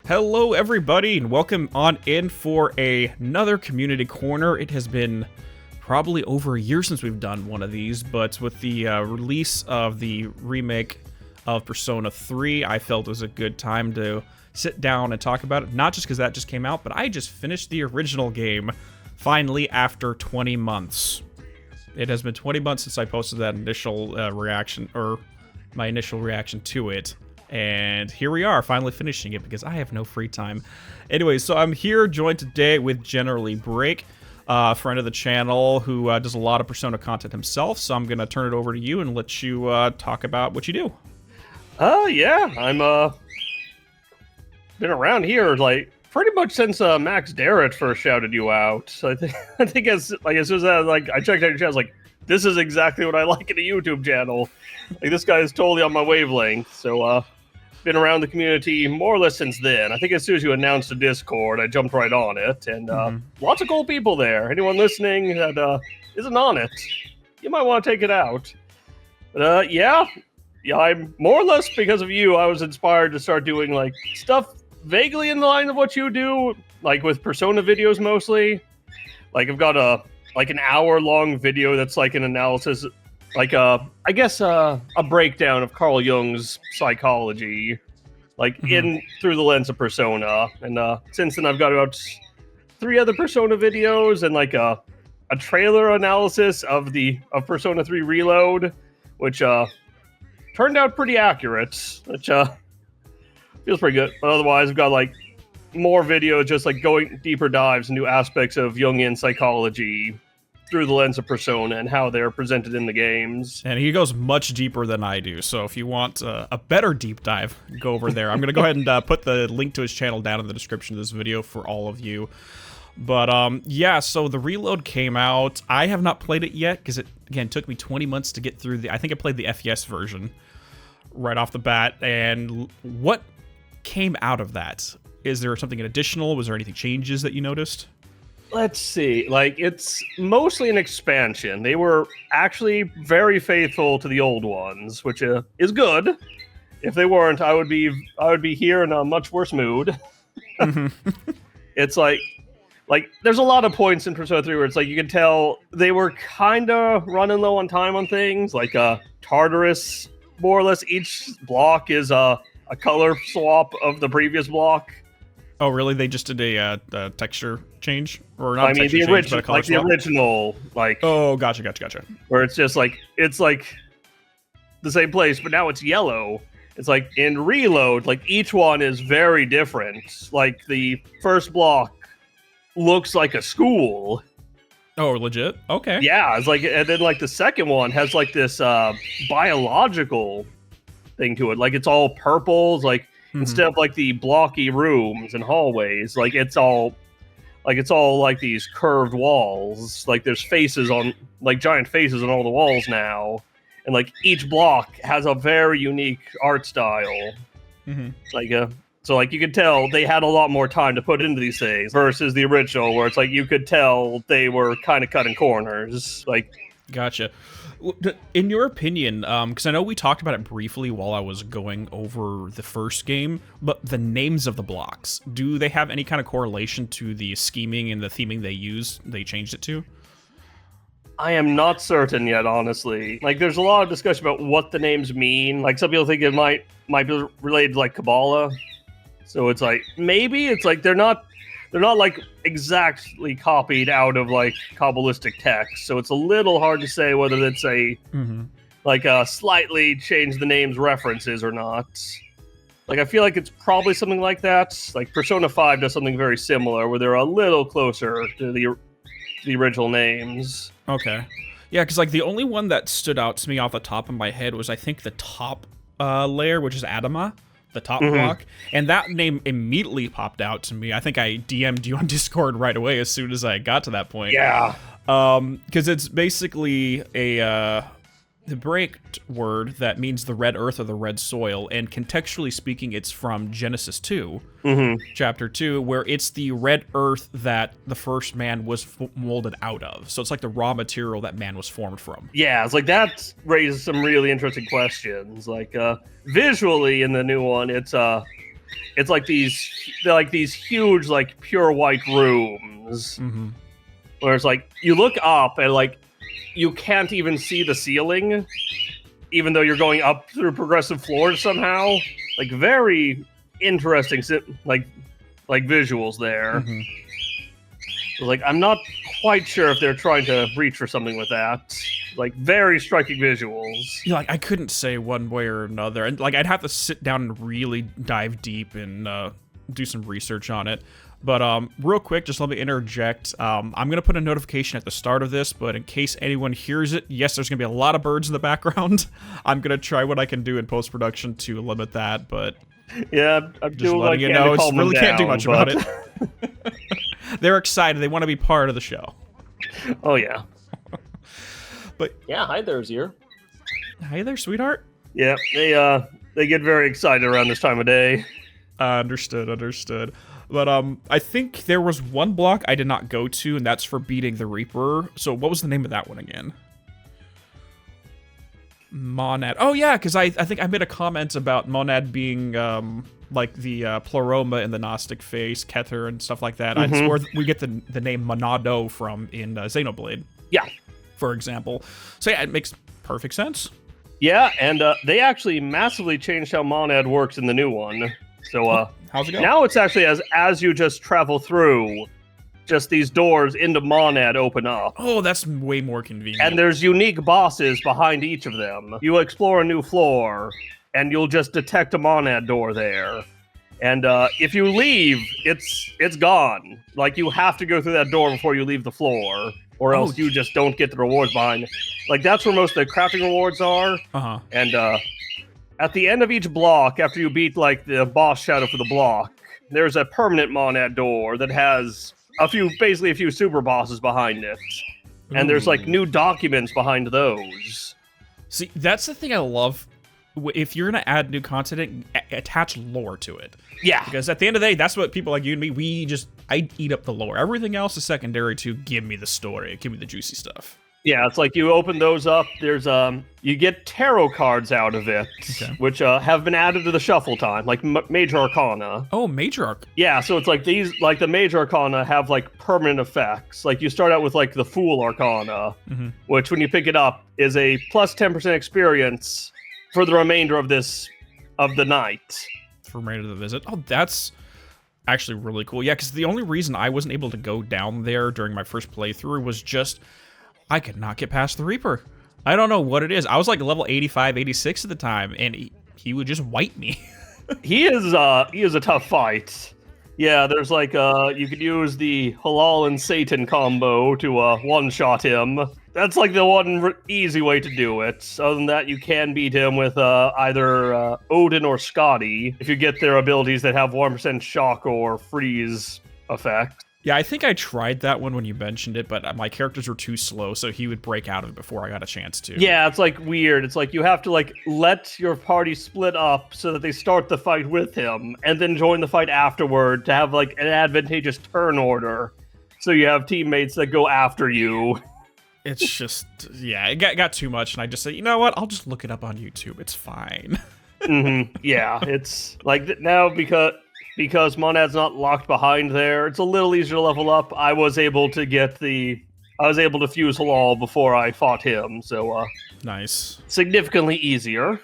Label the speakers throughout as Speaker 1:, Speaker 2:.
Speaker 1: Hello everybody and welcome on in for another community corner. It has been probably over a year since we've done one of these, but with the release of the remake of Persona 3, I felt it was a good time to sit down and talk about it. Not just because that just came out, but I just finished the original game finally after 20 months. It has been 20 months since I posted that initial reaction, or my initial reaction to it. And here we are, finally finishing it because I have no free time. Anyway, so I'm here joined today with Generally Break, friend of the channel who does a lot of Persona content himself. So I'm going to turn it over to you and let you talk about what you do.
Speaker 2: Yeah, I'm been around here like pretty much since Max Darrett first shouted you out. So I think as soon as I checked out your channel, I was like, this is exactly what I like in a YouTube channel. Like, this guy is totally on my wavelength. So been around the community more or less since then. I think as soon as you announced the Discord, I jumped right on it, and lots of cool people there. Anyone listening that isn't on it, you might want to take it out. But yeah, I'm more or less because of you. I was inspired to start doing like stuff vaguely in the line of what you do, like with Persona videos mostly. Like, I've got an hour-long video that's like an analysis, like a breakdown of Carl Jung's psychology, like through the lens of Persona. And since then, I've got about 3 other Persona videos and like a trailer analysis of Persona 3 Reload, which turned out pretty accurate, which feels pretty good. But otherwise, I've got like more videos just like going deeper dives into aspects of Jungian psychology through the lens of Persona and how they're presented in the games.
Speaker 1: And he goes much deeper than I do, so if you want a better deep dive, go over there. I'm going to go ahead and put the link to his channel down in the description of this video for all of you. But yeah, so the Reload came out. I have not played it yet because it, again, took me 20 months to get through I think I played the FES version right off the bat. And what came out of that? Is there something additional? Was there anything changes that you noticed?
Speaker 2: Let's see. Like, it's mostly an expansion. They were actually very faithful to the old ones, which is good. If they weren't, I would be here in a much worse mood. It's like there's a lot of points in Persona 3 where it's like you can tell they were kind of running low on time on things. Like Tartarus, more or less, each block is a color swap of the previous block.
Speaker 1: Oh, really? They just did a texture change, or not?
Speaker 2: I mean, the original, like the original, like.
Speaker 1: Oh, gotcha.
Speaker 2: Where it's just like the same place, but now it's yellow. It's like in Reload, like each one is very different. Like the first block looks like a school.
Speaker 1: Oh, legit? Okay.
Speaker 2: Yeah, it's like, and then like the second one has like this biological thing to it. Like, it's all purple. It's like. Instead of like the blocky rooms and hallways, like it's all like these curved walls. Like, there's faces on, like giant faces on all the walls now, and like each block has a very unique art style. Like so like you could tell they had a lot more time to put into these things versus the original, where it's like you could tell they were kind of cutting corners. Like,
Speaker 1: gotcha. In your opinion, because I know we talked about it briefly while I was going over the first game, but the names of the blocks, do they have any kind of correlation to the scheming and the theming they changed it to?
Speaker 2: I am not certain yet, honestly. Like, there's a lot of discussion about what the names mean. Like, some people think it might be related to like Kabbalah. So it's like, maybe it's like they're not like exactly copied out of like Kabbalistic text, so it's a little hard to say whether it's like slightly change the names references or not. Like, I feel like it's probably something like that. Like, Persona 5 does something very similar, where they're a little closer to the original names.
Speaker 1: Okay, yeah, because like the only one that stood out to me off the top of my head was I think the top layer, which is Adama. The top block, and that name immediately popped out to me. I think I DM'd you on Discord right away as soon as I got to that point.
Speaker 2: Yeah.
Speaker 1: Because it's basically the breaked word that means the red earth or the red soil, and contextually speaking, it's from Genesis 2, chapter 2, where it's the red earth that the first man was molded out of. So it's like the raw material that man was formed from.
Speaker 2: Yeah, it's like that raises some really interesting questions. Like, visually in the new one, it's it's like they're like these huge, like pure white rooms, where it's like you look up and like you can't even see the ceiling, even though you're going up through progressive floors somehow. Like very interesting, like visuals there. Like I'm not quite sure if they're trying to reach for something with that. Like very striking visuals.
Speaker 1: Yeah, like I couldn't say one way or another, and like I'd have to sit down and really dive deep and do some research on it. But real quick, just let me interject. I'm gonna put a notification at the start of this, but in case anyone hears it, yes, there's gonna be a lot of birds in the background. I'm gonna try what I can do in post production to limit that, but
Speaker 2: yeah, I'm
Speaker 1: just letting you know, it's really can't do much about it. They're excited. They want to be part of the show.
Speaker 2: Oh yeah.
Speaker 3: But yeah, hi there, Zier.
Speaker 1: Hi there, sweetheart.
Speaker 2: Yeah, they get very excited around this time of day.
Speaker 1: Understood. But I think there was one block I did not go to, and that's for beating the Reaper. So what was the name of that one again? Monad. Oh yeah, because I think I made a comment about Monad being like the Pleroma in the Gnostic face, Kether, and stuff like that. It's where we get the name Monado from in Xenoblade.
Speaker 2: Yeah.
Speaker 1: For example. So yeah, it makes perfect sense.
Speaker 2: Yeah, and they actually massively changed how Monad works in the new one. So
Speaker 1: how's it going?
Speaker 2: Now it's actually as you just travel through, just these doors into Monad open up.
Speaker 1: Oh, that's way more convenient.
Speaker 2: And there's unique bosses behind each of them. You explore a new floor, and you'll just detect a Monad door there. And if you leave, it's gone. Like, you have to go through that door before you leave the floor, or else you just don't get the rewards behind. Like, that's where most of the crafting rewards are. And at the end of each block, after you beat, like, the boss shadow for the block, there's a permanent Monad door that has basically a few super bosses behind it. And there's, like, new documents behind those.
Speaker 1: See, that's the thing I love. If you're going to add new content, attach lore to it.
Speaker 2: Yeah.
Speaker 1: Because at the end of the day, that's what people like you and me, I eat up the lore. Everything else is secondary to give me the story, give me the juicy stuff.
Speaker 2: Yeah, it's like you open those up, there's, you get tarot cards out of it, which have been added to the shuffle time, like Major Arcana.
Speaker 1: Oh, Major Arcana.
Speaker 2: Yeah, so it's like these, like the Major Arcana have, like, permanent effects. Like, you start out with, like, the Fool Arcana, which, when you pick it up, is a plus 10% experience for the remainder of the night.
Speaker 1: For remainder of the visit. Oh, that's actually really cool. Yeah, because the only reason I wasn't able to go down there during my first playthrough was just I could not get past the Reaper. I don't know what it is. I was like level 85, 86 at the time, and he would just wipe me.
Speaker 2: He is a tough fight. Yeah, there's like you could use the Halal and Satan combo to one-shot him. That's like the one easy way to do it. Other than that, you can beat him with either Odin or Scotty if you get their abilities that have 1% shock or freeze effect.
Speaker 1: Yeah, I think I tried that one when you mentioned it, but my characters were too slow, so he would break out of it before I got a chance to.
Speaker 2: Yeah, it's like weird. It's like you have to like let your party split up so that they start the fight with him, and then join the fight afterward to have like an advantageous turn order. So you have teammates that go after you. It's
Speaker 1: just, yeah, it got too much, and I just said, you know what? I'll just look it up on YouTube. It's fine.
Speaker 2: Yeah, it's like now because Monad's not locked behind there, it's a little easier to level up. I was able to fuse Halal before I fought him, so
Speaker 1: nice.
Speaker 2: Significantly easier.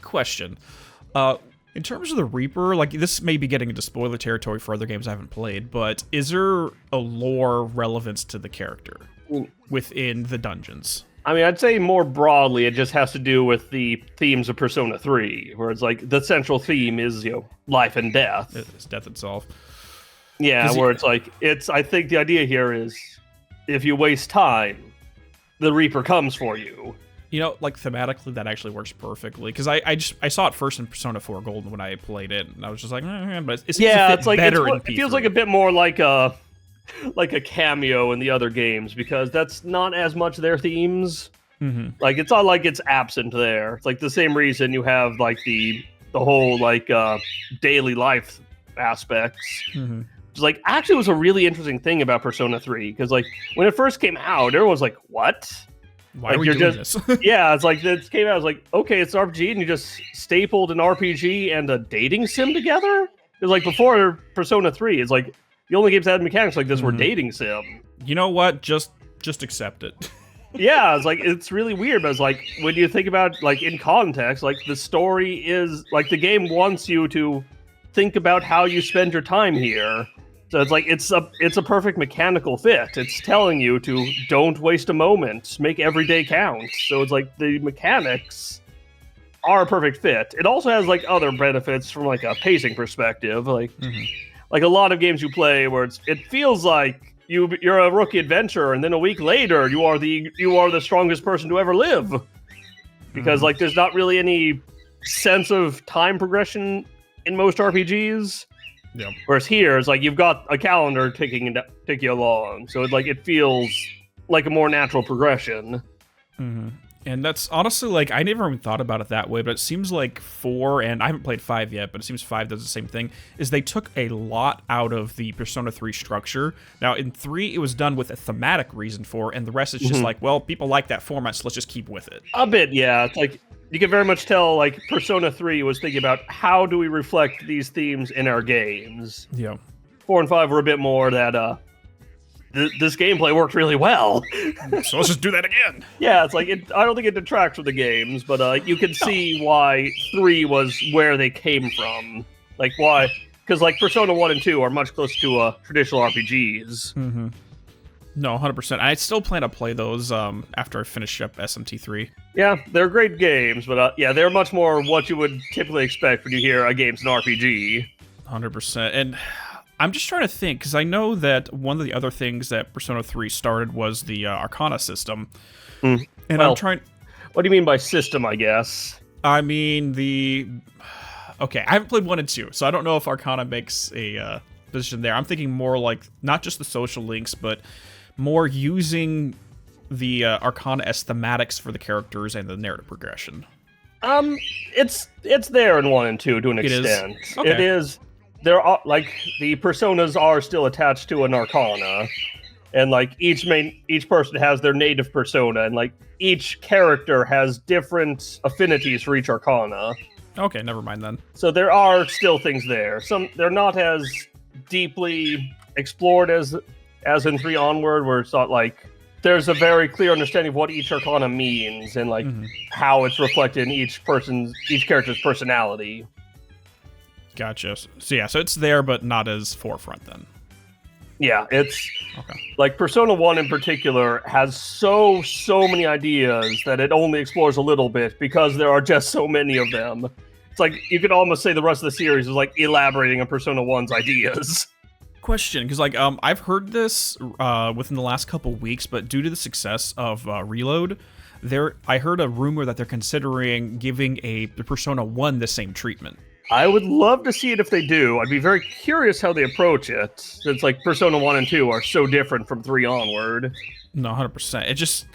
Speaker 1: Question. In terms of the Reaper, like this may be getting into spoiler territory for other games I haven't played, but is there a lore relevance to the character within the dungeons?
Speaker 2: I mean, I'd say more broadly, it just has to do with the themes of Persona 3, where it's like the central theme is, life and death.
Speaker 1: It's death itself.
Speaker 2: Yeah, where it's like, I think the idea here is, if you waste time, the Reaper comes for you.
Speaker 1: Like thematically, that actually works perfectly, because I saw it first in Persona 4 Golden when I played it, and I was just like, but it seems to fit
Speaker 2: like
Speaker 1: better in P3.
Speaker 2: It feels like a bit more like a cameo in the other games, because that's not as much their themes. Like, it's not like it's absent there. It's like the same reason you have like the whole like daily life aspects. It's like, actually, was a really interesting thing about Persona 3, because like when it first came out, everyone was like, what?
Speaker 1: Why are we doing this?
Speaker 2: Yeah, it's like it came out. I was like, okay, it's an RPG, and you just stapled an RPG and a dating sim together. Because like before Persona 3, it's like the only games that had mechanics like this were dating sim.
Speaker 1: You know what? Just accept it.
Speaker 2: Yeah, it's like it's really weird, but it's like when you think about like in context, like the story is like the game wants you to think about how you spend your time here. So it's like it's a perfect mechanical fit. It's telling you to don't waste a moment, make every day count. So it's like the mechanics are a perfect fit. It also has like other benefits from like a pacing perspective, like a lot of games you play where it feels like you're a rookie adventurer, and then a week later you are the strongest person to ever live, because like there's not really any sense of time progression in most RPGs.
Speaker 1: Yeah.
Speaker 2: Whereas here, it's like you've got a calendar ticking you along, so it feels like a more natural progression.
Speaker 1: And that's honestly, like, I never even thought about it that way, but it seems like 4, and I haven't played 5 yet, but it seems 5 does the same thing, is they took a lot out of the Persona 3 structure. Now, in 3, it was done with a thematic reason for, and the rest is just like, well, people like that format, so let's just keep with it.
Speaker 2: A bit, yeah. It's like, you can very much tell, like, Persona 3 was thinking about how do we reflect these themes in our games.
Speaker 1: Yeah.
Speaker 2: 4 and 5 were a bit more that, this gameplay worked really well.
Speaker 1: So let's just do that again.
Speaker 2: Yeah, it's like, I don't think it detracts from the games, but you can see why 3 was where they came from. Like, why? Because, like, Persona 1 and 2 are much closer to traditional RPGs.
Speaker 1: No, 100%. I still plan to play those after I finish up SMT3.
Speaker 2: Yeah, they're great games, but yeah, they're much more what you would typically expect when you hear a game's an RPG.
Speaker 1: 100%. And I'm just trying to think, because I know that one of the other things that Persona 3 started was the Arcana system. And well, I'm trying...
Speaker 2: What do you mean by system, I guess?
Speaker 1: I mean, okay, I haven't played 1 and 2, so I don't know if Arcana makes a position there. I'm thinking more like, not just the social links, but more using the Arcana as thematics for the characters and the narrative progression.
Speaker 2: It's there in 1 and 2 to an extent.
Speaker 1: Okay.
Speaker 2: It is. There are, like, the personas are still attached to an Arcana, and like each person has their native persona, and like each character has different affinities for each Arcana.
Speaker 1: Okay, never mind then.
Speaker 2: So there are still things there. They're not as deeply explored as in 3 onward, where it's not like there's a very clear understanding of what each Arcana means and like how it's reflected in each character's personality.
Speaker 1: Gotcha. So yeah, so it's there, but not as forefront then.
Speaker 2: Yeah, it's like Persona 1 in particular has so many ideas that it only explores a little bit because there are just so many of them. It's like you could almost say the rest of the series is like elaborating on Persona 1's ideas.
Speaker 1: Question, because like I've heard this within the last couple weeks, but due to the success of Reload, I heard a rumor that they're considering giving the Persona 1 the same treatment.
Speaker 2: I would love to see it if they do. I'd be very curious how they approach it, since like Persona 1 and 2 are so different from 3 onward.
Speaker 1: No, 100%. It just...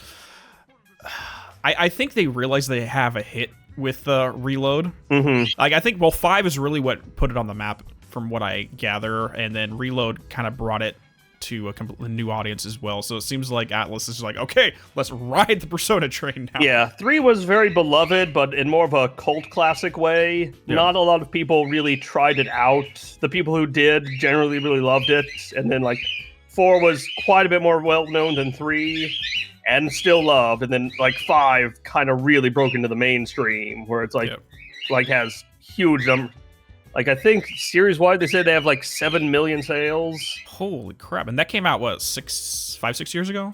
Speaker 1: I think they realize they have a hit with Reload. Like, I think, 5 is really what put it on the map, from what I gather, and then Reload kind of brought it to a completely new audience as well. So it seems like Atlas is like, okay, let's ride the Persona train now.
Speaker 2: Yeah, 3 was very beloved, but in more of a cult classic way. Yeah. Not a lot of people really tried it out. The people who did generally really loved it. And then like 4 was quite a bit more well-known than 3 and still loved. And then like 5 kind of really broke into the mainstream, where it's like, has huge numbers. Like, I think series-wide, they say they have, like, 7 million sales.
Speaker 1: Holy crap. And that came out, what, 5-6 years ago?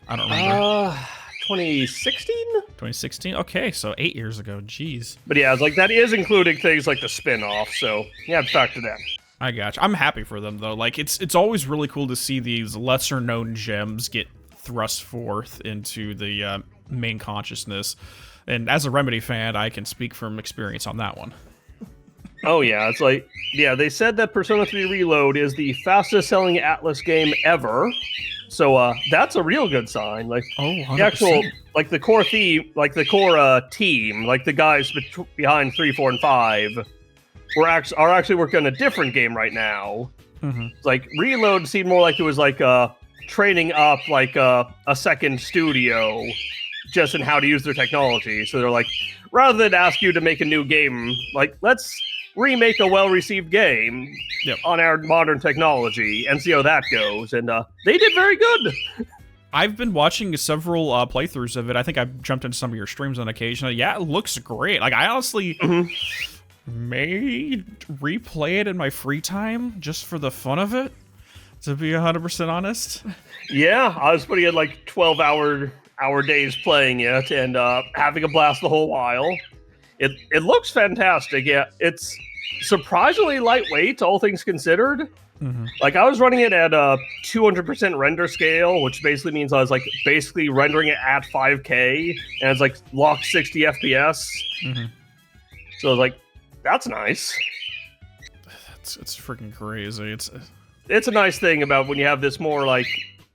Speaker 1: I don't remember.
Speaker 2: 2016?
Speaker 1: 2016? Okay, so 8 years ago. Jeez.
Speaker 2: But yeah, it's like, that is including things like the spin-off, so yeah, factor that.
Speaker 1: I gotcha. I'm happy for them, though. Like, it's always really cool to see these lesser-known gems get thrust forth into the main consciousness. And as a Remedy fan, I can speak from experience on that one.
Speaker 2: Oh yeah, it's like, yeah, they said that Persona 3 Reload is the fastest selling Atlas game ever. So that's a real good sign. Like,
Speaker 1: 100%.
Speaker 2: The actual, like the core theme, like the core team, like the guys behind 3, 4, and 5 are actually working on a different game right now. Like Reload seemed more like it was like training up like a second studio just in how to use their technology. So they're like, rather than ask you to make a new game, like let's remake a well-received game
Speaker 1: Yep.
Speaker 2: on our modern technology and see how that goes. And they did very good.
Speaker 1: I've been watching several playthroughs of it. I think I've jumped into some of your streams on occasion. Yeah, it looks great. Like, I honestly may replay it in my free time just for the fun of it, to be 100% honest.
Speaker 2: Yeah, I was putting in like 12-hour days playing it and having a blast the whole while. It looks fantastic. Yeah, it's surprisingly lightweight, all things considered. Like, I was running it at a 200% render scale, which basically means I was like basically rendering it at 5K, and it's like locked 60 FPS. So I was like, that's nice.
Speaker 1: It's freaking crazy.
Speaker 2: It's a nice thing about when you have this more like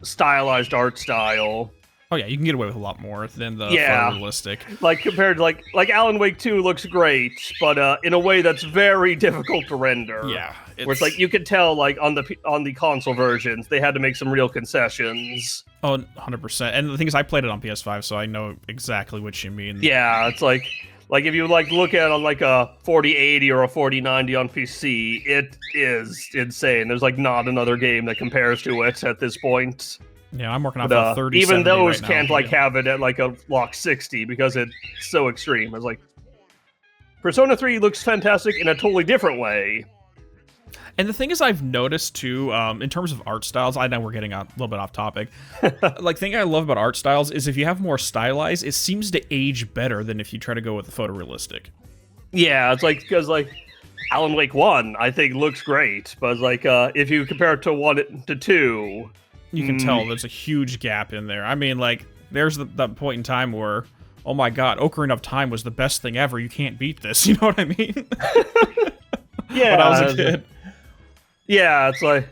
Speaker 2: stylized art style.
Speaker 1: Oh yeah, you can get away with a lot more than the photorealistic.
Speaker 2: Like compared to like Alan Wake 2 looks great, but in a way that's very difficult to render.
Speaker 1: Yeah,
Speaker 2: where it's like you could tell like on the console versions they had to make some real concessions.
Speaker 1: Oh, 100%. And the thing is, I played it on PS5, so I know exactly what you mean.
Speaker 2: Yeah, it's like if you like look at it on like a 4080 or a 4090 on PC, it is insane. There's like not another game that compares to it at this point.
Speaker 1: Yeah, I'm working off a 30.
Speaker 2: Even those
Speaker 1: right
Speaker 2: can't
Speaker 1: now.
Speaker 2: like have it at like a lock 60 because it's so extreme. It's like Persona 3 looks fantastic in a totally different way.
Speaker 1: And the thing is, I've noticed too, in terms of art styles, I know we're getting a little bit off topic. Like, the thing I love about art styles is if you have more stylized, it seems to age better than if you try to go with the photorealistic.
Speaker 2: Yeah, it's like because like Alan Wake 1, I think looks great, but like if you compare it to 1 to 2.
Speaker 1: You can tell there's a huge gap in there. I mean, like, there's that point in time where, oh my god, Ocarina of Time was the best thing ever. You can't beat this. You know what I mean?
Speaker 2: Yeah.
Speaker 1: When I was a kid.
Speaker 2: Yeah, it's like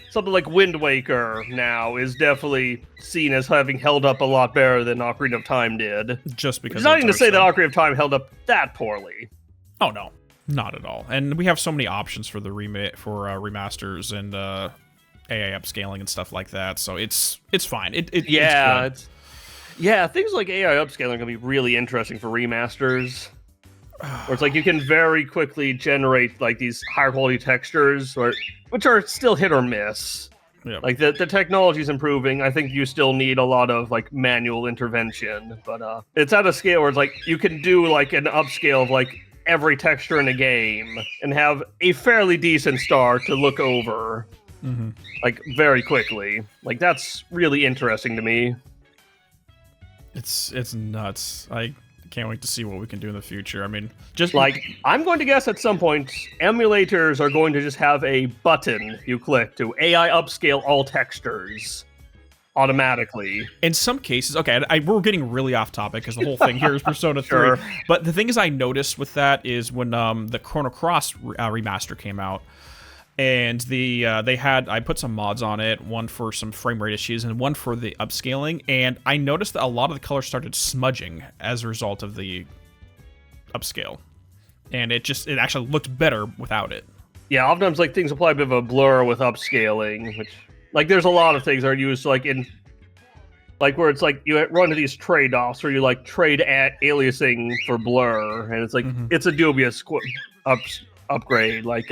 Speaker 2: something like Wind Waker now is definitely seen as having held up a lot better than Ocarina of Time did.
Speaker 1: Just because.
Speaker 2: It's not even to say that Ocarina of Time held up that poorly.
Speaker 1: Oh no, not at all. And we have so many options for the remasters and AI upscaling and stuff like that. So it's fine. It's things
Speaker 2: like AI upscaling are gonna be really interesting for remasters. Where it's like you can very quickly generate like these higher quality textures, which are still hit or miss.
Speaker 1: Yeah.
Speaker 2: Like the technology's improving. I think you still need a lot of like manual intervention, but it's at a scale where it's like you can do like an upscale of like every texture in a game and have a fairly decent start to look over. Like very quickly. Like that's really interesting to me.
Speaker 1: It's nuts. I can't wait to see what we can do in the future. I mean, just
Speaker 2: like I'm going to guess at some point emulators are going to just have a button you click to AI upscale all textures automatically.
Speaker 1: In some cases, okay, we're getting really off topic because the whole thing here is Persona 3. But the thing is I noticed with that is when the Chrono Cross remaster came out, and I put some mods on it, one for some frame rate issues and one for the upscaling, and I noticed that a lot of the colors started smudging as a result of the upscale, and it actually looked better without it.
Speaker 2: Yeah, oftentimes like things apply a bit of a blur with upscaling, which like there's a lot of things that are used like in like where it's like you run into these trade-offs where you like trade at aliasing for blur, and it's like it's a dubious upgrade. Like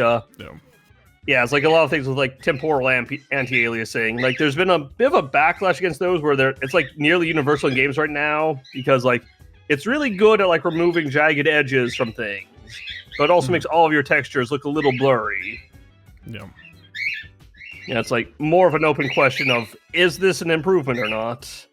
Speaker 2: yeah, it's like a lot of things with like temporal anti-aliasing. Like there's been a bit of a backlash against those where it's like nearly universal in games right now because like it's really good at like removing jagged edges from things, but it also makes all of your textures look a little blurry.
Speaker 1: Yeah.
Speaker 2: Yeah, it's like more of an open question of is this an improvement or not?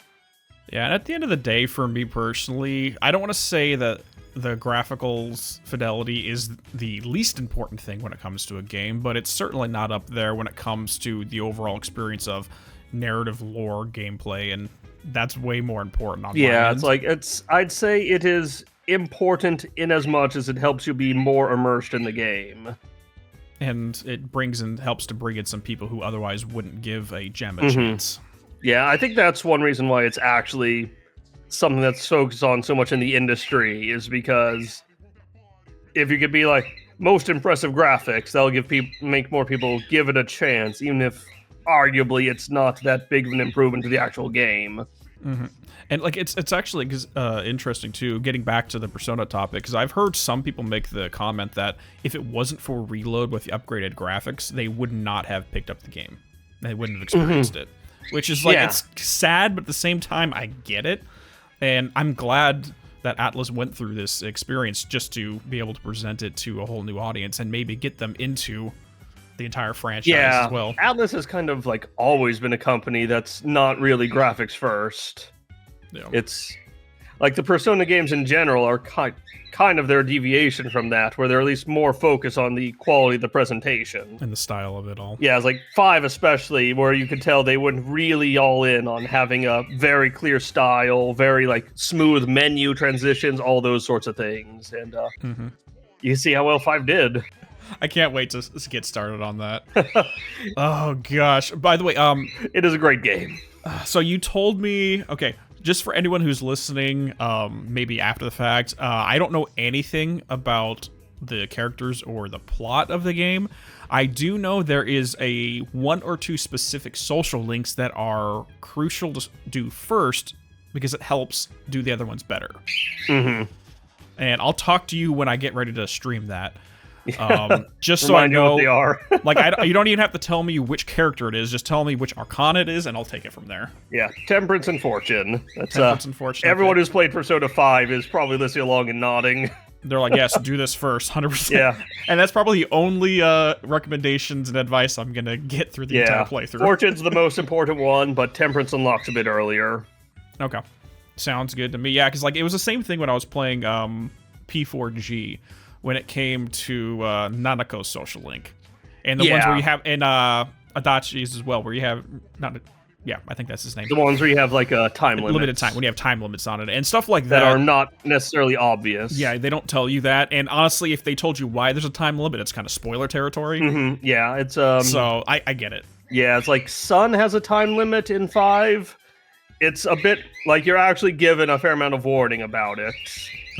Speaker 1: Yeah, and at the end of the day, for me personally, I don't want to say that the graphical's fidelity is the least important thing when it comes to a game, but it's certainly not up there when it comes to the overall experience of narrative lore, gameplay, and that's way more important on my end.
Speaker 2: It's like I'd say it is important in as much as it helps you be more immersed in the game.
Speaker 1: And it helps to bring in some people who otherwise wouldn't give a gem a chance.
Speaker 2: Yeah, I think that's one reason why it's actually something that's focused on so much in the industry, is because if you could be like most impressive graphics, that'll make more people give it a chance, even if arguably it's not that big of an improvement to the actual game.
Speaker 1: Mm-hmm. And like it's actually interesting too, getting back to the Persona topic, because I've heard some people make the comment that if it wasn't for Reload with the upgraded graphics, they would not have picked up the game. They wouldn't have experienced it. Which is like, it's sad, but at the same time, I get it. And I'm glad that Atlas went through this experience just to be able to present it to a whole new audience and maybe get them into the entire franchise as well.
Speaker 2: Atlas has kind of like always been a company that's not really graphics first.
Speaker 1: Yeah.
Speaker 2: It's like the Persona games in general are kind of their deviation from that, where they're at least more focused on the quality of the presentation.
Speaker 1: And the style of it all.
Speaker 2: Yeah, it's like 5 especially, where you could tell they went really all in on having a very clear style, very like smooth menu transitions, all those sorts of things. And you see how well 5 did.
Speaker 1: I can't wait to get started on that. Oh gosh. By the way,
Speaker 2: it is a great game.
Speaker 1: So you told me, okay, just for anyone who's listening, maybe after the fact, I don't know anything about the characters or the plot of the game. I do know there is a 1 or 2 specific social links that are crucial to do first because it helps do the other ones better.
Speaker 2: Mm-hmm.
Speaker 1: And I'll talk to you when I get ready to stream that. Just so I
Speaker 2: Remind you
Speaker 1: know
Speaker 2: what they are.
Speaker 1: like, you don't even have to tell me which character it is. Just tell me which Arcana it is, and I'll take it from there.
Speaker 2: Yeah, Temperance and Fortune. That's
Speaker 1: Temperance and Fortune.
Speaker 2: Everyone who's played Persona 5 is probably listening along and nodding.
Speaker 1: They're like, yes, do this first, 100%.
Speaker 2: Yeah.
Speaker 1: And that's probably the only recommendations and advice I'm going to get through the entire playthrough.
Speaker 2: Fortune's the most important one, but Temperance unlocks a bit earlier.
Speaker 1: Okay. Sounds good to me. Yeah, because like, it was the same thing when I was playing P4G, when it came to Nanako's social link. And the ones where you have, and Adachi's as well, where you have, I think that's his name.
Speaker 2: The ones where you have like a time limit.
Speaker 1: Limited time, when you have time limits on it, and stuff like
Speaker 2: that are not necessarily obvious.
Speaker 1: Yeah, they don't tell you that, and honestly, if they told you why there's a time limit, it's kind of spoiler territory.
Speaker 2: Mm-hmm. Yeah, it's
Speaker 1: So, I get it.
Speaker 2: Yeah, it's like Sun has a time limit in 5. It's a bit like you're actually given a fair amount of warning about it.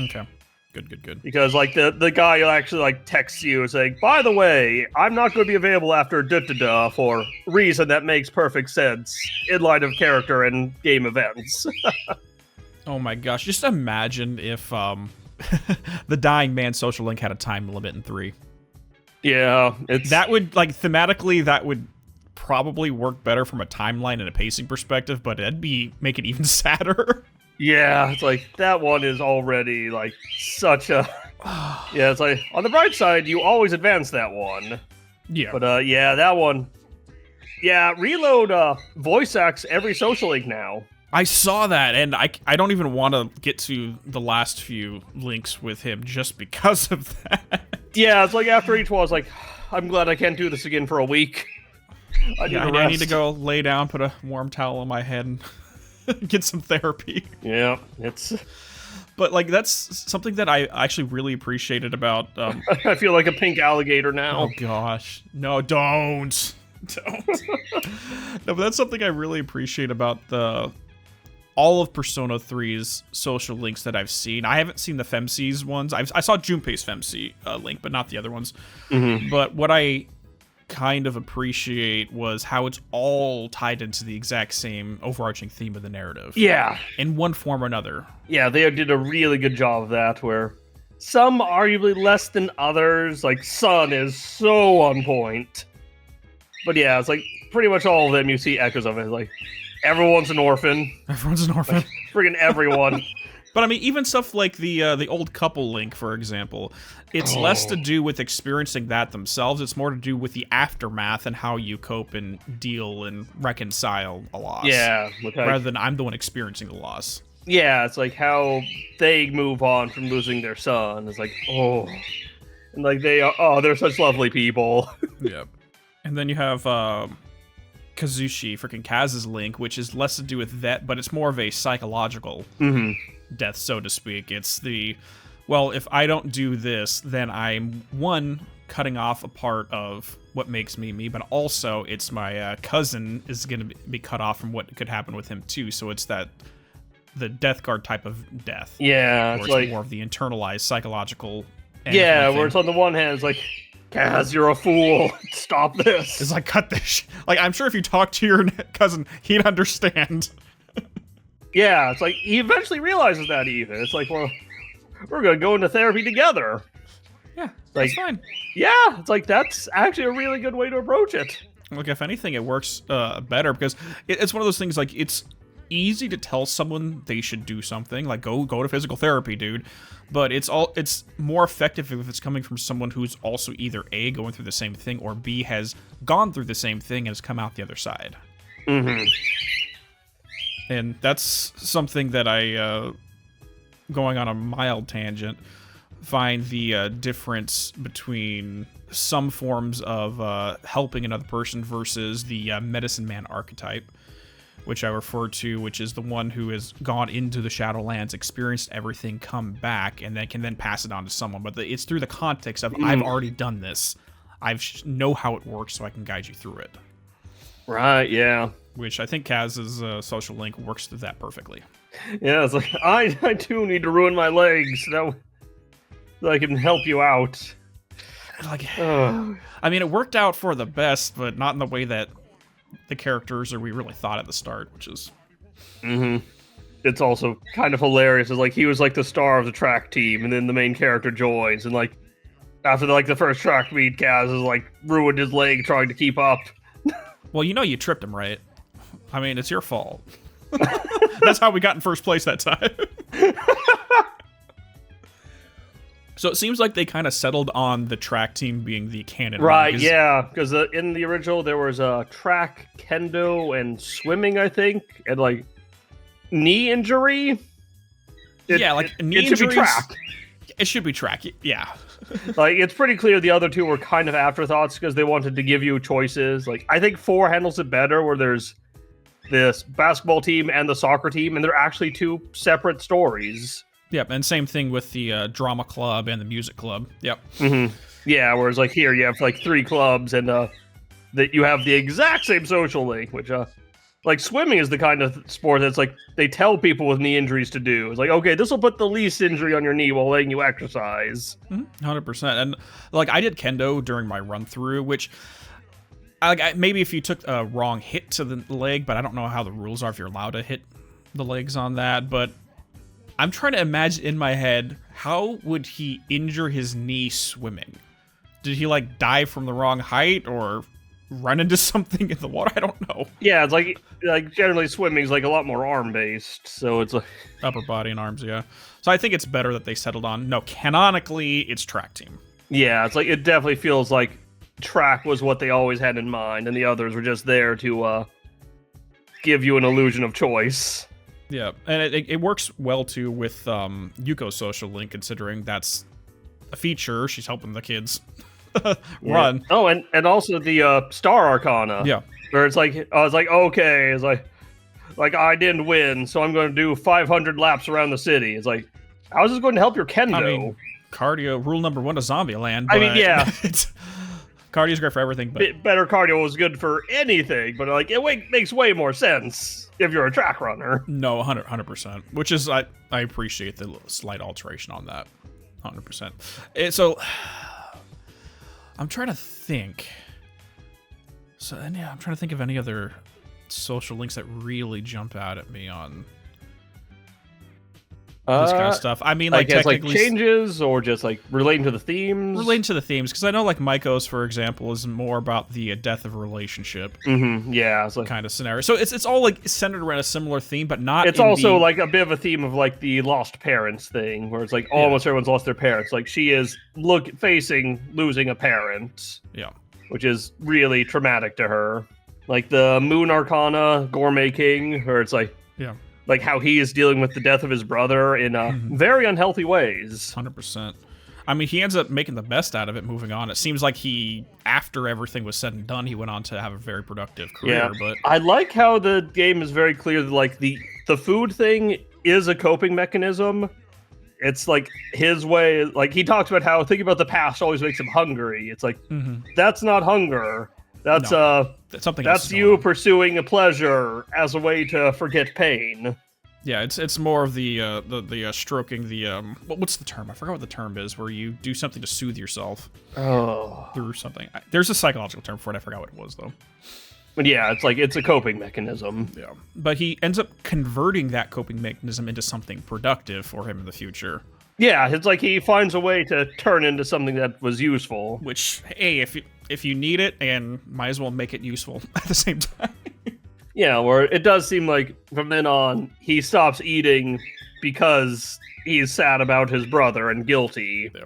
Speaker 1: Okay. Good.
Speaker 2: Because like the guy actually like texts you saying, by the way, I'm not going to be available after da-da-da for reason that makes perfect sense in light of character and game events.
Speaker 1: Oh my gosh, just imagine if the Dying Man social link had a time limit in 3.
Speaker 2: Yeah,
Speaker 1: that would, like, thematically, that would probably work better from a timeline and a pacing perspective, but it'd make it even sadder.
Speaker 2: Yeah, it's like, that one is already, like, such a... Yeah, it's like, on the bright side, you always advance that one.
Speaker 1: Yeah.
Speaker 2: But, yeah, that one... Yeah, Reload voice acts every social link now.
Speaker 1: I saw that, and I don't even want to get to the last few links with him just because of that.
Speaker 2: Yeah, it's like, after each one, I was like, I'm glad I can't do this again for a week. I
Speaker 1: need to go lay down, put a warm towel on my head, and... get some therapy.
Speaker 2: Yeah, it's...
Speaker 1: But, like, that's something that I actually really appreciated about...
Speaker 2: I feel like a pink alligator now.
Speaker 1: Oh, gosh. No, don't. Don't. No, but that's something I really appreciate about all of Persona 3's social links that I've seen. I haven't seen the Femc's ones. I saw Junpei's Femc link, but not the other ones.
Speaker 2: Mm-hmm.
Speaker 1: But what I kind of appreciate was how it's all tied into the exact same overarching theme of the narrative.
Speaker 2: Yeah.
Speaker 1: In one form or another.
Speaker 2: Yeah, they did a really good job of that, where some arguably less than others, like Sun is so on point. But yeah, it's like pretty much all of them you see echoes of it. Like, everyone's an orphan.
Speaker 1: Everyone's an orphan.
Speaker 2: Like, friggin' everyone.
Speaker 1: But I mean, even stuff like the old couple link, for example, it's less to do with experiencing that themselves. It's more to do with the aftermath and how you cope and deal and reconcile a loss.
Speaker 2: Yeah.
Speaker 1: Rather than I'm the one experiencing the loss.
Speaker 2: Yeah, it's like how they move on from losing their son. It's like, oh. And like they're such lovely people.
Speaker 1: Yep. And then you have Kazushi, freaking Kaz's link, which is less to do with that, but it's more of a psychological death, so to speak. It's well, if I don't do this, then I'm, one, cutting off a part of what makes me me, but also it's my cousin is going to be cut off from what could happen with him too. So it's the death guard type of death.
Speaker 2: Yeah,
Speaker 1: it's like more of the internalized psychological.
Speaker 2: Yeah, where it's on the one hand, it's like, Kaz, you're a fool. Stop this.
Speaker 1: It's like, cut this. Like, I'm sure if you talk to your cousin, he'd understand.
Speaker 2: Yeah, it's like he eventually realizes that even. It's like, well, we're gonna go into therapy together.
Speaker 1: Yeah,
Speaker 2: like,
Speaker 1: that's fine.
Speaker 2: Yeah, it's like that's actually a really good way to approach it.
Speaker 1: Look, if anything, it works better because it's one of those things. Like, it's easy to tell someone they should do something, like go to physical therapy, dude. But it's more effective if it's coming from someone who's also either A, going through the same thing, or B, has gone through the same thing and has come out the other side.
Speaker 2: Mm-hmm.
Speaker 1: And that's something that I, going on a mild tangent, find the difference between some forms of helping another person versus the medicine man archetype, which I refer to, which is the one who has gone into the Shadowlands, experienced everything, come back, and then can then pass it on to someone. But it's through the context of, I've already done this. I know how it works, so I can guide you through it.
Speaker 2: Right, yeah.
Speaker 1: Which I think Kaz's social link works through that perfectly.
Speaker 2: Yeah, it's like, I too need to ruin my legs so I can help you out.
Speaker 1: Like, I mean, it worked out for the best, but not in the way that the characters or we really thought at the start, which is...
Speaker 2: Mm-hmm. It's also kind of hilarious. It's like he was like the star of the track team, and then the main character joins, and like after the first track meet, Kaz has like ruined his leg trying to keep up.
Speaker 1: Well, you tripped him, right? I mean, it's your fault. That's how we got in first place that time. So it seems like they kind of settled on the track team being the canon.
Speaker 2: Right, yeah, because in the original there was a track, kendo, and swimming, I think, and like knee injury.
Speaker 1: Knee
Speaker 2: it should be track.
Speaker 1: It should be track, yeah.
Speaker 2: Like, it's pretty clear the other two were kind of afterthoughts because they wanted to give you choices. Like, I think 4 handles it better where there's this basketball team and the soccer team, and they're actually 2 separate stories.
Speaker 1: Yep, and same thing with the drama club and the music club. Yep.
Speaker 2: Mm-hmm. Yeah, whereas like here you have like 3 clubs and that you have the exact same social link, which like swimming is the kind of sport that's like they tell people with knee injuries to do. It's like, okay, this will put the least injury on your knee while letting you exercise.
Speaker 1: 100%. And like I did kendo during my run through, which maybe if you took a wrong hit to the leg, but I don't know how the rules are if you're allowed to hit the legs on that, but I'm trying to imagine in my head, how would he injure his knee swimming? Did he like dive from the wrong height or run into something in the water? I don't know.
Speaker 2: Yeah, it's like generally swimming is like a lot more arm based, so it's like
Speaker 1: upper body and arms, yeah. So I think it's better that they settled on no, canonically it's track team.
Speaker 2: Yeah, it's like it definitely feels like track was what they always had in mind, and the others were just there to give you an illusion of choice.
Speaker 1: Yeah, and it works well too with Yuko's social link, considering that's a feature. She's helping the kids run.
Speaker 2: Yeah. Oh, and also the Star Arcana.
Speaker 1: Yeah,
Speaker 2: where it's like I was like, okay, it's like I didn't win, so I'm going to do 500 laps around the city. It's like, how is this going to help your kendo?
Speaker 1: I mean, cardio rule number 1 of Zombieland.
Speaker 2: I mean, yeah.
Speaker 1: Cardio's great for everything, but
Speaker 2: better cardio is good for anything, but like it makes way more sense if you're a track runner.
Speaker 1: No, 100%. Which is I appreciate the slight alteration on that, 100%. So I'm trying to think. So yeah, I'm trying to think of any other social links that really jump out at me on this kind of stuff. I mean, like technically
Speaker 2: changes or just like relating to the themes.
Speaker 1: Relating to the themes, because I know like Maiko's, for example, is more about the death of a relationship.
Speaker 2: Mm-hmm. Yeah, it's like,
Speaker 1: kind of scenario. So it's all like centered around a similar theme, but not.
Speaker 2: It's also like a bit of a theme of like the lost parents thing, where it's like almost everyone's lost their parents. Like she is facing losing a parent.
Speaker 1: Yeah,
Speaker 2: which is really traumatic to her. Like the Moon Arcana, Gourmet King, where it's like like how he is dealing with the death of his brother in very unhealthy ways.
Speaker 1: 100%. I mean, he ends up making the best out of it, moving on. It seems like after everything was said and done, he went on to have a very productive career.
Speaker 2: Yeah.
Speaker 1: But
Speaker 2: I like how the game is very clear that like the food thing is a coping mechanism. It's like his way. Like he talks about how thinking about the past always makes him hungry. It's like that's not hunger. That's
Speaker 1: something.
Speaker 2: That's you pursuing a pleasure as a way to forget pain.
Speaker 1: Yeah, it's more of the stroking the what's the term? I forgot what the term is, where you do something to soothe yourself.
Speaker 2: Oh,
Speaker 1: through something. There's a psychological term for it. I forgot what it was though.
Speaker 2: But yeah, it's a coping mechanism.
Speaker 1: Yeah. But he ends up converting that coping mechanism into something productive for him in the future.
Speaker 2: Yeah, it's like he finds a way to turn into something that was useful.
Speaker 1: Which, hey, if you need it, and might as well make it useful at the same time.
Speaker 2: Yeah, where it does seem like from then on, he stops eating because he's sad about his brother and guilty. Yeah.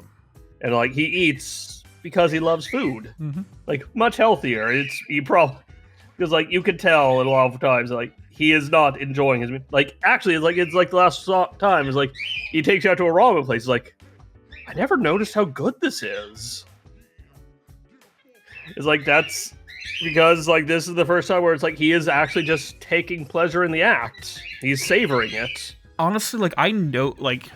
Speaker 2: And like he eats because he loves food. Mm-hmm. Like much healthier. Because like you could tell a lot of times like he is not enjoying his like actually it's like the last time is like he takes you out to a ramen place. He's like, I never noticed how good this is. It's like that's because like this is the first time where it's like he is actually just taking pleasure in the act. He's savoring it.
Speaker 1: Honestly, like I know like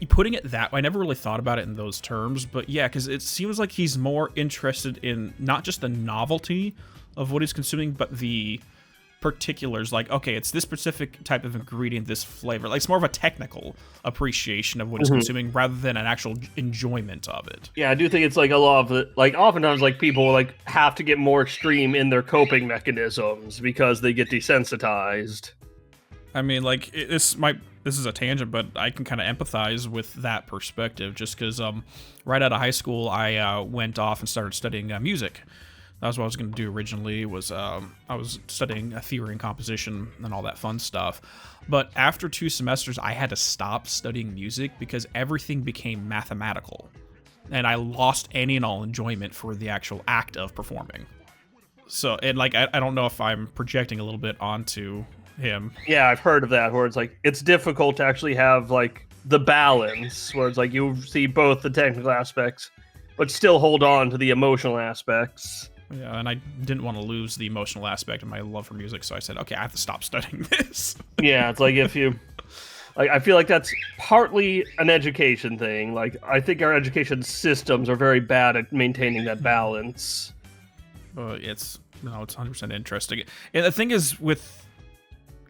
Speaker 1: putting it that way, I never really thought about it in those terms, but yeah, because it seems like he's more interested in not just the novelty of what he's consuming, but the particulars. Like, okay, it's this specific type of ingredient, this flavor. Like, it's more of a technical appreciation of what he's consuming rather than an actual enjoyment of it.
Speaker 2: Yeah, I do think it's like a lot of it. Like, oftentimes, like people like have to get more extreme in their coping mechanisms because they get desensitized.
Speaker 1: I mean, like this is a tangent, but I can kind of empathize with that perspective just because right out of high school, I went off and started studying music. That was what I was going to do originally, was I was studying theory and composition and all that fun stuff. But after 2 semesters, I had to stop studying music because everything became mathematical. And I lost any and all enjoyment for the actual act of performing. So, and like, I don't know if I'm projecting a little bit onto him.
Speaker 2: Yeah, I've heard of that, where it's like, it's difficult to actually have like the balance, where it's like you see both the technical aspects, but still hold on to the emotional aspects.
Speaker 1: Yeah, and I didn't want to lose the emotional aspect of my love for music, so I said, okay, I have to stop studying this.
Speaker 2: Yeah, it's like if you... Like, I feel like that's partly an education thing. Like, I think our education systems are very bad at maintaining that balance.
Speaker 1: It's 100% interesting. And the thing is, with,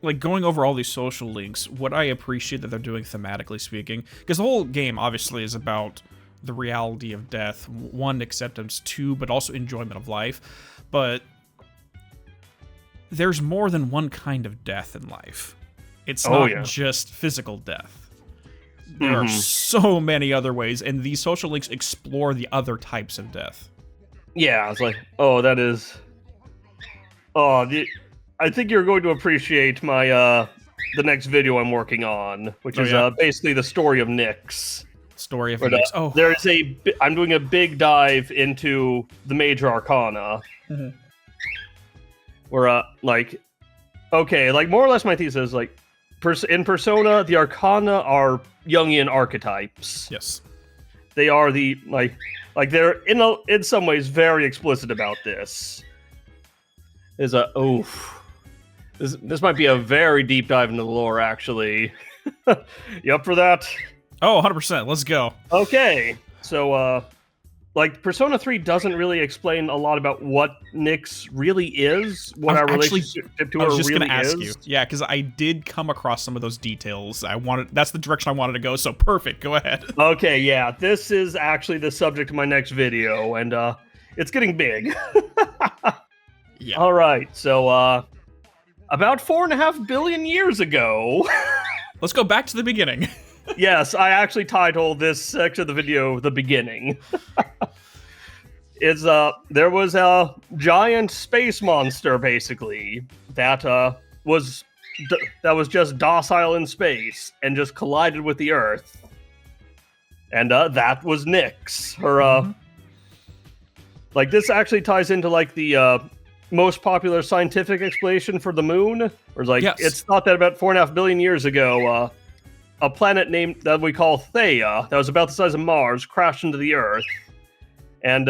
Speaker 1: like, going over all these social links, what I appreciate that they're doing thematically speaking, because the whole game, obviously, is about the reality of death, 1, acceptance, 2, but also enjoyment of life. But there's more than one kind of death in life. It's not just physical death. There are so many other ways, and these social links explore the other types of death.
Speaker 2: Yeah, it's like, that is... I think you're going to appreciate my, the next video I'm working on, which is basically the story of Nyx.
Speaker 1: Story of Nyx.
Speaker 2: There's I'm doing a big dive into the major arcana. Mm-hmm. Where, like, more or less my thesis is, like, in Persona, the arcana are Jungian archetypes.
Speaker 1: Yes.
Speaker 2: They are the, like they're, in some ways, very explicit about this. This might be a very deep dive into the lore, actually. You up for that?
Speaker 1: Oh, 100%. Let's go.
Speaker 2: Okay. So, like, Persona 3 doesn't really explain a lot about what Nyx really is, what our relationship to her really is. I was just going to ask you.
Speaker 1: Yeah, because I did come across some of those details. That's the direction I wanted to go, so perfect. Go ahead.
Speaker 2: Okay, yeah. This is actually the subject of my next video, and it's getting big.
Speaker 1: Yeah.
Speaker 2: All right, so, about 4.5 billion years ago...
Speaker 1: Let's go back to the beginning.
Speaker 2: Yes, I actually titled this section of the video "The Beginning." There was a giant space monster, basically, that was just docile in space and just collided with the Earth, and that was Nyx. Her like this actually ties into like the most popular scientific explanation for the moon, or like it's thought that about 4.5 billion years ago. A planet named that we call Theia, that was about the size of Mars, crashed into the Earth, and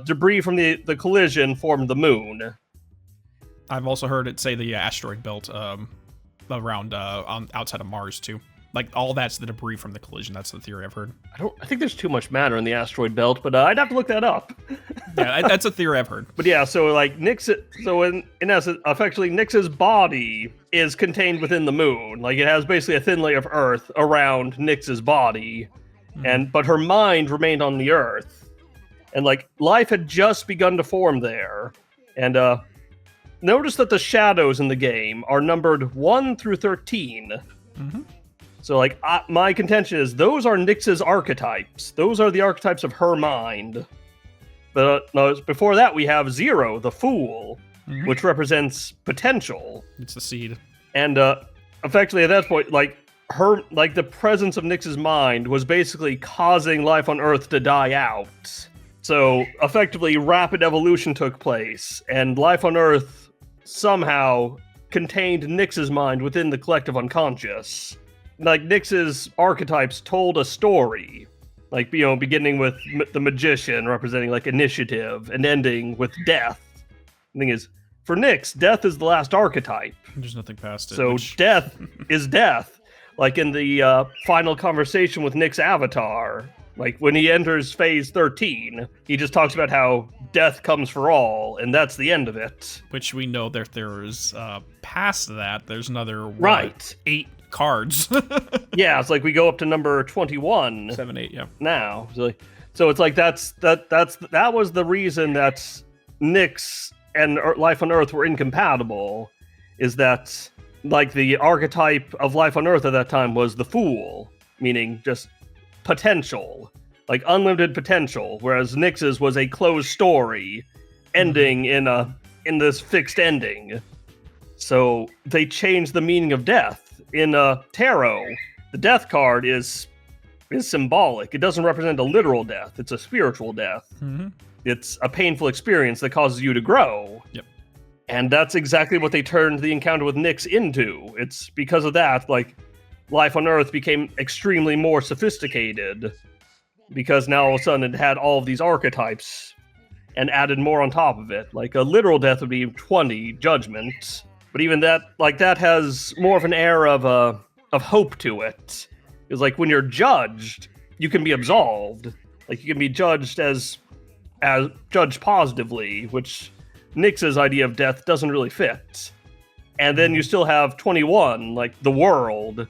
Speaker 2: debris from the collision formed the moon.
Speaker 1: I've also heard it say the asteroid belt around outside of Mars too. Like all that's the debris from the collision. That's the theory I've heard.
Speaker 2: I think there's too much matter in the asteroid belt, but I'd have to look that up.
Speaker 1: Yeah, that's a theory I've heard.
Speaker 2: But yeah, so like in essence, effectively Nyx's body is contained within the moon. Like it has basically a thin layer of Earth around Nyx's body, but her mind remained on the Earth, and like life had just begun to form there, and notice that the shadows in the game are numbered 1 through 13.
Speaker 1: Mm-hmm.
Speaker 2: So, like, my contention is those are Nyx's archetypes. Those are the archetypes of her mind. But before that, we have 0, the Fool, which represents potential.
Speaker 1: It's the seed.
Speaker 2: And effectively, at that point, like, the presence of Nyx's mind was basically causing life on Earth to die out. So, effectively, rapid evolution took place, and life on Earth somehow contained Nyx's mind within the collective unconscious. Like, Nyx's archetypes told a story, like, beginning with the magician representing, like, initiative, and ending with death. The thing is, for Nyx, death is the last archetype.
Speaker 1: There's nothing past it.
Speaker 2: So death is death. Like in the final conversation with Nyx's avatar, like when he enters phase 13, he just talks about how death comes for all, and that's the end of it.
Speaker 1: Which we know that there is, past that, there's another,
Speaker 2: right,
Speaker 1: 8 cards.
Speaker 2: Yeah, it's like we go up to number 21.
Speaker 1: 7, 8, yeah.
Speaker 2: Now. So it's like that was the reason that Nyx and life on Earth were incompatible, is that, like, the archetype of life on Earth at that time was the Fool, meaning just potential, like unlimited potential, whereas Nyx's was a closed story, ending in this fixed ending. So they changed the meaning of death. In tarot, the death card is symbolic. It doesn't represent a literal death. It's a spiritual death.
Speaker 1: Mm-hmm.
Speaker 2: It's a painful experience that causes you to grow.
Speaker 1: Yep.
Speaker 2: And that's exactly what they turned the encounter with Nyx into. It's because of that, like, life on Earth became extremely more sophisticated, because now all of a sudden it had all of these archetypes and added more on top of it. Like, a literal death would be 20, judgment. But even that, like, that has more of an air of hope to it. It's like when you're judged, you can be absolved. Like, you can be judged as judged positively, which Nyx's idea of death doesn't really fit. And then you still have 21, like the world,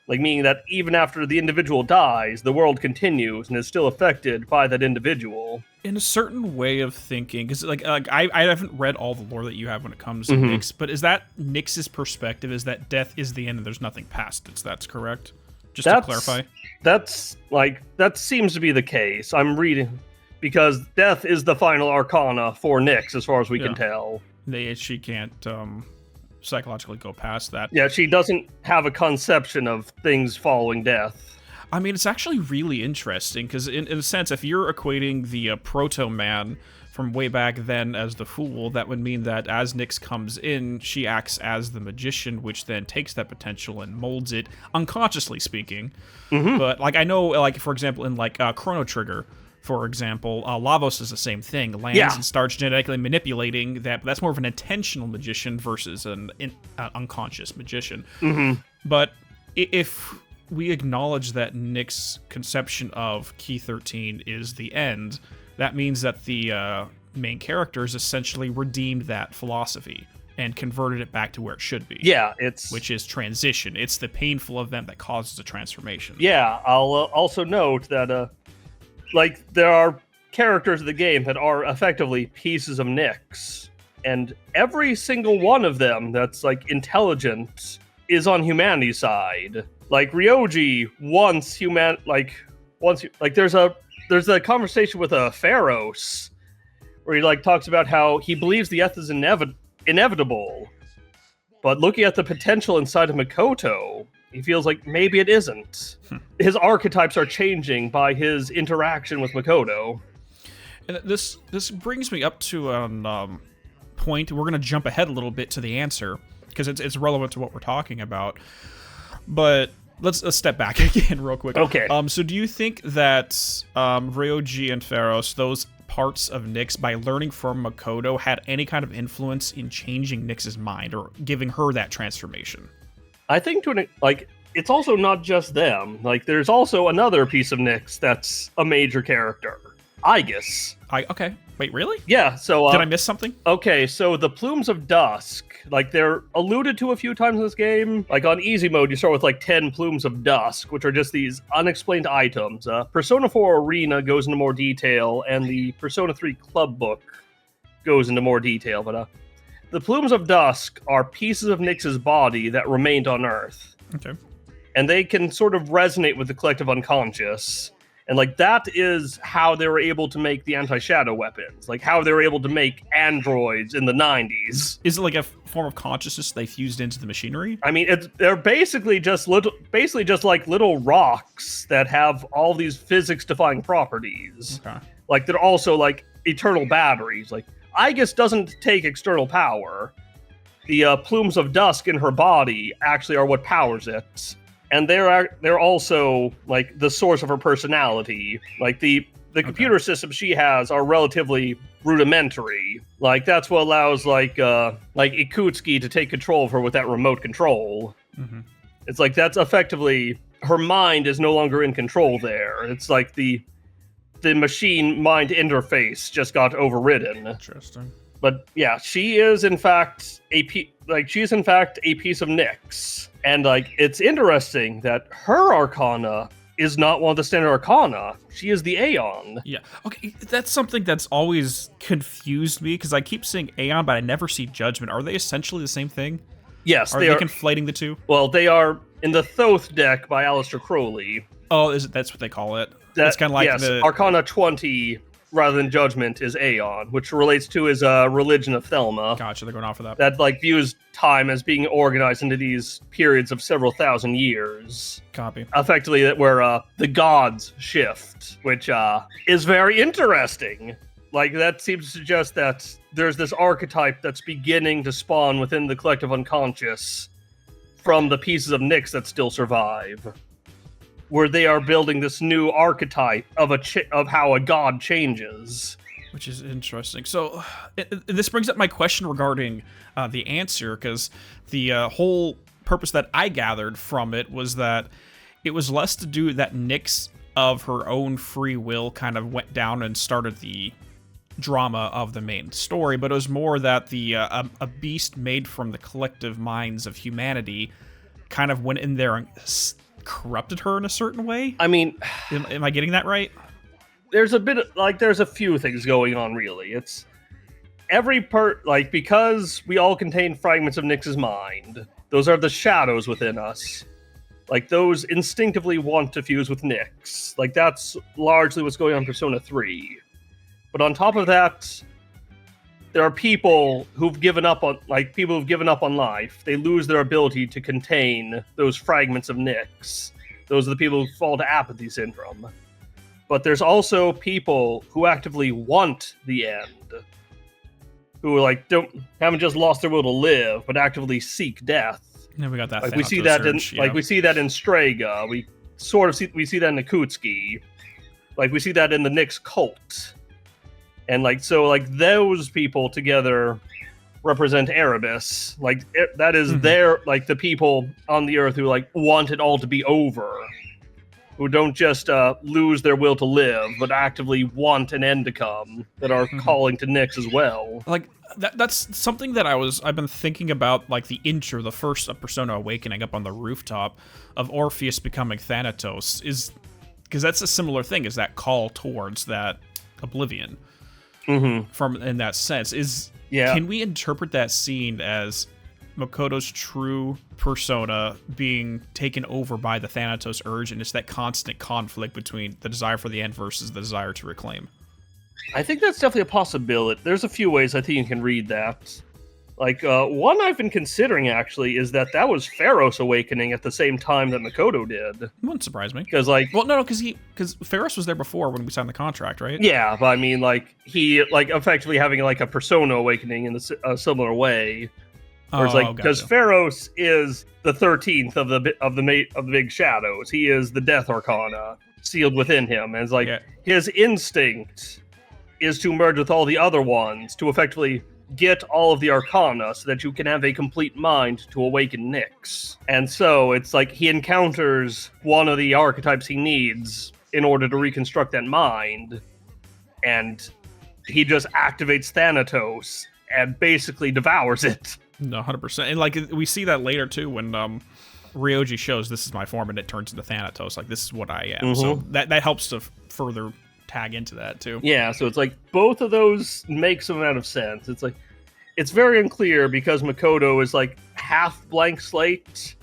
Speaker 2: like meaning that even after the individual dies, the world continues and is still affected by that individual.
Speaker 1: In a certain way of thinking, because like I haven't read all the lore that you have when it comes to Nyx, but is that Nyx's perspective? Is that death is the end and there's nothing past it? That's correct. Just to clarify.
Speaker 2: That seems to be the case. I'm reading. Because death is the final arcana for Nyx, as far as we can tell.
Speaker 1: She can't psychologically go past that.
Speaker 2: Yeah, she doesn't have a conception of things following death.
Speaker 1: I mean, it's actually really interesting, because in a sense, if you're equating the Proto-Man from way back then as the Fool, that would mean that as Nyx comes in, she acts as the magician, which then takes that potential and molds it, unconsciously speaking. Mm-hmm. But, like, I know, like, for example, in, like, Chrono Trigger, for example, Lavos is the same thing. Lands and starts genetically manipulating that. But that's more of an intentional magician versus an unconscious magician.
Speaker 2: Mm-hmm.
Speaker 1: But if we acknowledge that Nyx's conception of Key 13 is the end, that means that the main characters essentially redeemed that philosophy and converted it back to where it should be.
Speaker 2: Yeah, which
Speaker 1: is transition. It's the painful event that causes a transformation.
Speaker 2: Yeah, I'll also note that like, there are characters in the game that are effectively pieces of Nyx, and every single one of them that's, like, intelligent is on humanity's side. Like, Ryoji there's a conversation with Pharos, where he, like, talks about how he believes the death is inevitable, but looking at the potential inside of Makoto, he feels like maybe it isn't. His archetypes are changing by his interaction with Makoto.
Speaker 1: And this brings me up to a point. We're going to jump ahead a little bit to the answer, because it's relevant to what we're talking about. But let's step back again real quick.
Speaker 2: Okay.
Speaker 1: So do you think that Ryoji and Pharos, those parts of Nyx, by learning from Makoto, had any kind of influence in changing Nyx's mind or giving her that transformation?
Speaker 2: I think it's also not just them. Like, there's also another piece of Nyx that's a major character. Aegis.
Speaker 1: Okay. Wait, really?
Speaker 2: Yeah, so...
Speaker 1: Did I miss something?
Speaker 2: Okay, so the Plumes of Dusk, like, they're alluded to a few times in this game. Like, on easy mode, you start with, like, 10 Plumes of Dusk, which are just these unexplained items. Persona 4 Arena goes into more detail, and the Persona 3 Club Book goes into more detail, but the plumes of dusk are pieces of Nyx's body that remained on Earth.
Speaker 1: Okay.
Speaker 2: And they can sort of resonate with the collective unconscious. And, like, that is how they were able to make the anti-shadow weapons. Like, how they were able to make androids in the 90s.
Speaker 1: Is it like a form of consciousness they fused into the machinery?
Speaker 2: I mean, they're basically just like little rocks that have all these physics-defying properties.
Speaker 1: Okay.
Speaker 2: Like, they're also, like, eternal batteries. Like, Aegis doesn't take external power. The plumes of dusk in her body actually are what powers it. And they're also, like, the source of her personality. Like, the computer systems she has are relatively rudimentary. Like, that's what allows, like Ikutsuki to take control of her with that remote control.
Speaker 1: Mm-hmm.
Speaker 2: It's like, that's effectively, her mind is no longer in control there. It's like the machine-mind interface just got overridden.
Speaker 1: Interesting.
Speaker 2: But yeah, she is in fact a piece of Nyx. And, like, it's interesting that her arcana is not one of the standard arcana. She is the Aeon.
Speaker 1: Yeah. Okay, that's something that's always confused me, because I keep saying Aeon, but I never see Judgment. Are they essentially the same thing?
Speaker 2: Yes,
Speaker 1: Are they conflating the two?
Speaker 2: Well, they are in the Thoth deck by Aleister Crowley.
Speaker 1: Oh, that's what they call it? It's kind of like the...
Speaker 2: Arcana 20, rather than Judgment, is Aeon, which relates to his religion of Thelma.
Speaker 1: Gotcha, they're going off for that.
Speaker 2: That, like, views time as being organized into these periods of several thousand years.
Speaker 1: Copy.
Speaker 2: Effectively, where the gods shift, which is very interesting. Like, that seems to suggest that there's this archetype that's beginning to spawn within the collective unconscious from the pieces of Nyx that still survive, where they are building this new archetype of how a god changes.
Speaker 1: Which is interesting. So, this brings up my question regarding the answer, because the whole purpose that I gathered from it was that it was less to do that Nyx of her own free will kind of went down and started the drama of the main story, but it was more that the a beast made from the collective minds of humanity kind of went in there and corrupted her in a certain way.
Speaker 2: I mean,
Speaker 1: am I getting that right?
Speaker 2: There's a few things going on, really. It's because we all contain fragments of Nyx's mind, those are the shadows within us. Like, those instinctively want to fuse with Nyx. Like, that's largely what's going on in Persona 3. But on top of that, there are people who've given up on life. They lose their ability to contain those fragments of Nyx. Those are the people who fall to apathy syndrome. But there's also people who actively want the end, who haven't just lost their will to live, but actively seek death.
Speaker 1: Yeah, we got that.
Speaker 2: Like, we see that we see that in Strega. We see that in Ikutsuki. Like, we see that in the Nyx cult. And those people together represent Erebus. Like, that is the people on the earth who want it all to be over, who don't just lose their will to live, but actively want an end to come, that are calling to Nyx as well.
Speaker 1: Like, that's something that I've been thinking about, like the intro, the first of Persona Awakening up on the rooftop of Orpheus becoming Thanatos, is because that's a similar thing, is that call towards that oblivion. From in that sense, can we interpret that scene as Makoto's true persona being taken over by the Thanatos urge, and it's that constant conflict between the desire for the end versus the desire to reclaim?
Speaker 2: I think that's definitely a possibility. There's a few ways I think you can read that. Like, one I've been considering, actually, is that was Pharos awakening at the same time that Makoto did. It
Speaker 1: wouldn't surprise me.
Speaker 2: Because,
Speaker 1: because Pharos was there before when we signed the contract, right?
Speaker 2: Yeah, but I mean, he, effectively having, a persona awakening in a similar way. Because Pharos is the 13th of the big shadows. He is the Death Arcana sealed within him. And his instinct is to merge with all the other ones to effectively get all of the Arcana so that you can have a complete mind to awaken Nyx. And so it's he encounters one of the archetypes he needs in order to reconstruct that mind, and he just activates Thanatos and basically devours it.
Speaker 1: No, 100%. And we see that later too when Ryoji shows, this is my form, and it turns into Thanatos. This is what I am. So that helps to further tag into that too.
Speaker 2: Yeah, so it's both of those make some amount of sense. it's very unclear because Makoto is like half blank slate.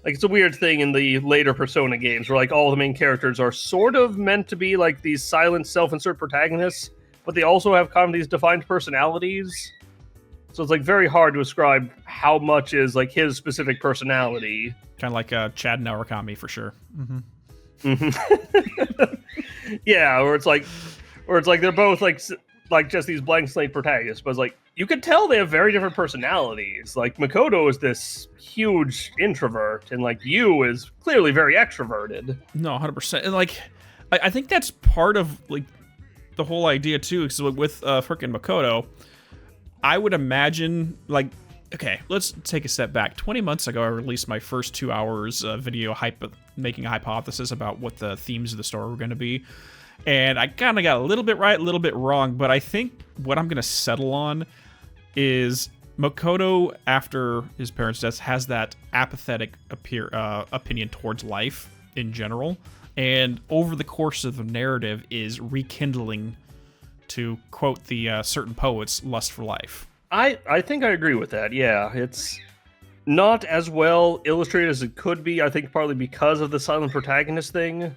Speaker 2: Like, it's a weird thing in the later Persona games where like all the main characters are sort of meant to be like these silent self-insert protagonists, but they also have kind of these defined personalities. So it's like very hard to describe how much is like his specific personality.
Speaker 1: Kind of like Chad and Arakami for sure.
Speaker 2: Yeah, or it's like they're both like just these blank slate protagonists, but it's like you could tell they have very different personalities. Like Makoto is this huge introvert, and like Yu is clearly very extroverted.
Speaker 1: No, 100%. And like, I think that's part of like the whole idea too. Because with frickin' Makoto, I would imagine like, okay, let's take a step back. 20 months ago, I released my first 2 hours video making a hypothesis about what the themes of the story were going to be. And I kind of got a little bit right, a little bit wrong, but I think what I'm going to settle on is Makoto, after his parents' deaths, has that apathetic opinion towards life in general, and over the course of the narrative is rekindling, to quote the certain poets, lust for life.
Speaker 2: I think I agree with that, yeah. It's not as well illustrated as it could be, I think partly because of the silent protagonist thing.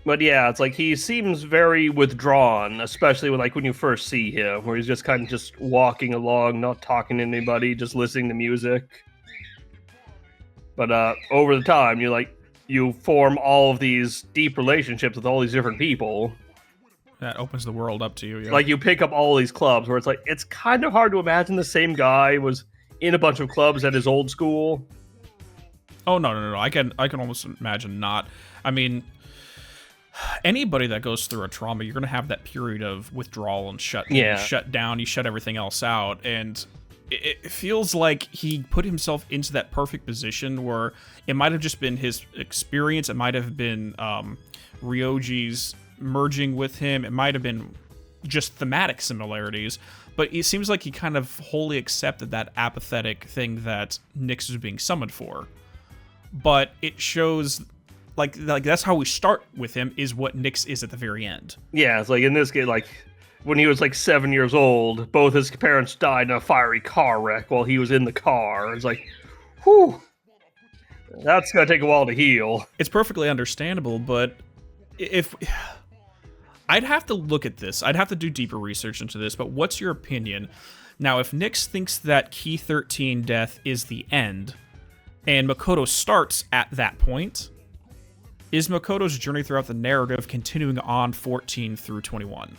Speaker 2: But yeah, it's like he seems very withdrawn, especially when you first see him, where he's just kind of just walking along, not talking to anybody, just listening to music. But over the time, you form all of these deep relationships with all these different people.
Speaker 1: That opens the world up to you. Yeah.
Speaker 2: Like you pick up all these clubs where it's like it's kind of hard to imagine the same guy was in a bunch of clubs at his old school.
Speaker 1: Oh no! I can almost imagine not. I mean, anybody that goes through a trauma, you're gonna have that period of withdrawal and shut down. You shut everything else out, and it feels like he put himself into that perfect position where it might have just been his experience. It might have been Ryoji's merging with him. It might have been just thematic similarities, but it seems like he kind of wholly accepted that apathetic thing that Nyx was being summoned for. But it shows like that's how we start with him, is what Nyx is at the very end. Yeah,
Speaker 2: it's like in this game, like when he was like 7 years old, both his parents died in a fiery car wreck while he was in the car. It's like, whew, that's gonna take a while to heal.
Speaker 1: It's perfectly understandable, but if I'd have to look at this, I'd have to do deeper research into this, but what's your opinion? Now, if Nyx thinks that Key 13 death is the end, and Makoto starts at that point, is Makoto's journey throughout the narrative continuing on 14 through 21?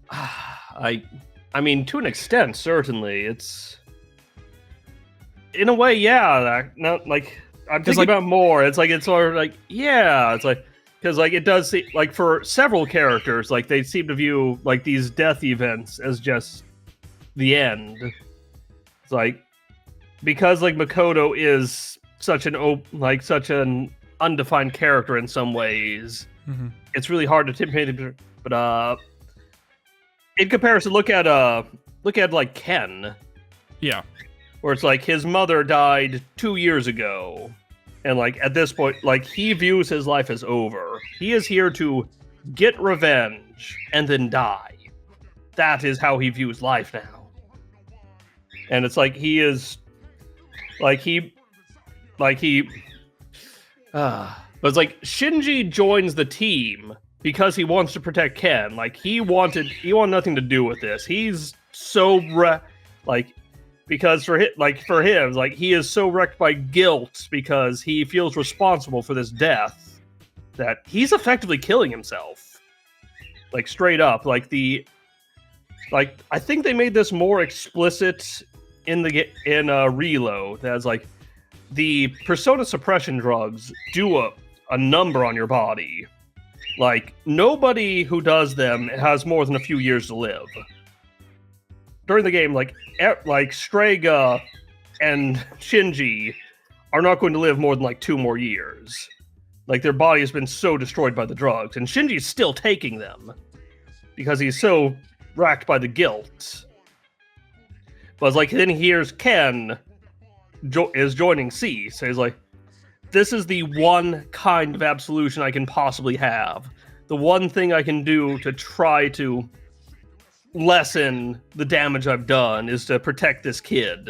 Speaker 2: I mean, to an extent, certainly. It's in a way, yeah. Not like I'm thinking about more. It's like it's sort of like it's like. Because, like, it does seem, like, for several characters, like, they seem to view, like, these death events as just the end. It's like, because, like, Makoto is such an undefined character in some ways, it's really hard to pinpoint. But, in comparison, look at, like, Ken.
Speaker 1: Yeah.
Speaker 2: Where it's like, his mother died 2 years ago. And, like, at this point, like, he views his life as over. He is here to get revenge and then die. That is how he views life now. And it's like, he is... But it's like, Shinji joins the team because he wants to protect Ken. Like, he wanted nothing to do with this. He's so... Because for him, like, he is so wrecked by guilt because he feels responsible for this death that he's effectively killing himself. Like, straight up. I think they made this more explicit in Reload. That's like, the persona suppression drugs do a number on your body. Like, nobody who does them has more than a few years to live. During the game, like Strega and Shinji are not going to live more than like 2 more years. Like, their body has been so destroyed by the drugs, and Shinji's still taking them because he's so racked by the guilt. But it's like, then here's Ken is joining C, so he's like, this is the one kind of absolution I can possibly have. The one thing I can do to try to lessen the damage I've done is to protect this kid.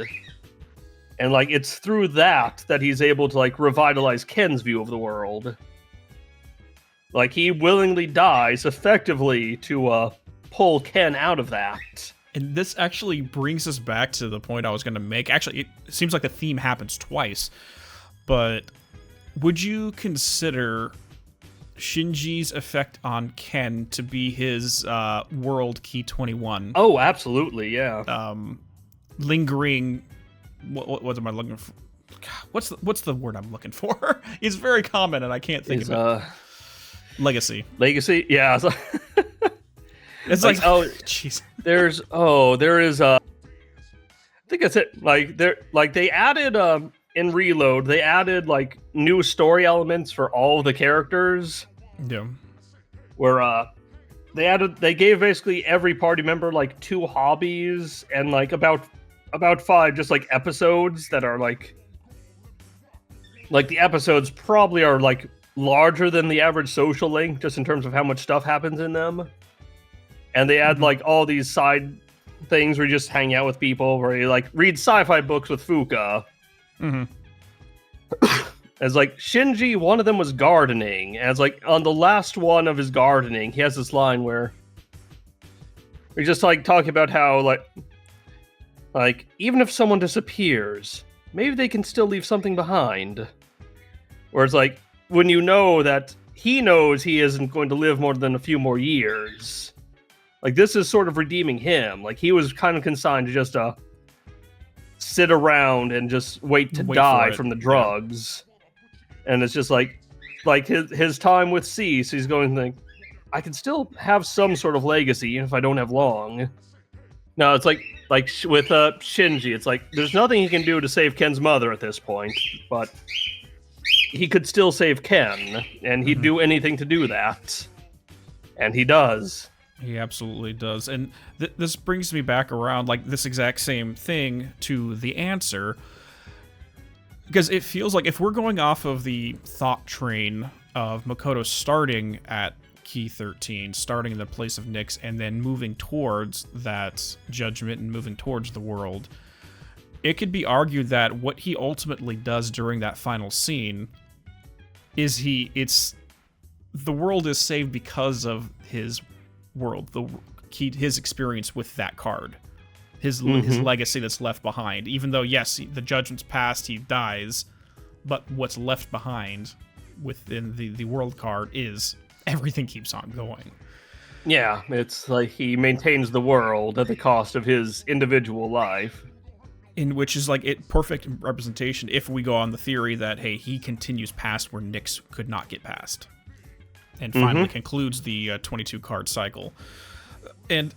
Speaker 2: And, like, it's through that he's able to, like, revitalize Ken's view of the world. Like, he willingly dies effectively to pull Ken out of that.
Speaker 1: And this actually brings us back to the point I was going to make. Actually, it seems like the theme happens twice. But would you consider Shinji's effect on Ken to be his world key 21?
Speaker 2: Oh, absolutely, yeah.
Speaker 1: Lingering... What am I looking for? What's the word I'm looking for? It's very common, and I can't think of it. Legacy.
Speaker 2: Legacy, yeah.
Speaker 1: It's like oh, jeez.
Speaker 2: There is I think that's it. Like they added in Reload, they added like new story elements for all the characters.
Speaker 1: Yeah.
Speaker 2: Where they gave basically every party member like 2 hobbies and like about 5 just like episodes that are like the episodes probably are like larger than the average social link just in terms of how much stuff happens in them. And they add like all these side things where you just hang out with people, where you like read sci-fi books with Fuka.
Speaker 1: Mm-hmm.
Speaker 2: As like Shinji, one of them was gardening. As like on the last one of his gardening, he has this line where he's just like talking about how like even if someone disappears, maybe they can still leave something behind. Whereas like when you know that he knows he isn't going to live more than a few more years. Like, this is sort of redeeming him. Like, he was kind of consigned to just sit around and just wait to die from the drugs. Yeah. And it's just like his time with Cease, he's going to think, I can still have some sort of legacy even if I don't have long. No, it's like with Shinji, it's like there's nothing he can do to save Ken's mother at this point, but he could still save Ken, and he'd do anything to do that. And he does.
Speaker 1: He absolutely does. And this brings me back around, like, this exact same thing to the answer. Because it feels like if we're going off of the thought train of Makoto starting at Key 13, starting in the place of Nyx, and then moving towards that judgment and moving towards the world, it could be argued that what he ultimately does during that final scene is the world is saved because of his world, his experience with that card, his legacy that's left behind. Even though, yes, the judgment's passed, he dies, but what's left behind within the world card is everything keeps on going.
Speaker 2: Yeah, it's like he maintains the world at the cost of his individual life.
Speaker 1: In which is like perfect representation if we go on the theory that, hey, he continues past where Nyx could not get past. And finally concludes the 22 card cycle. And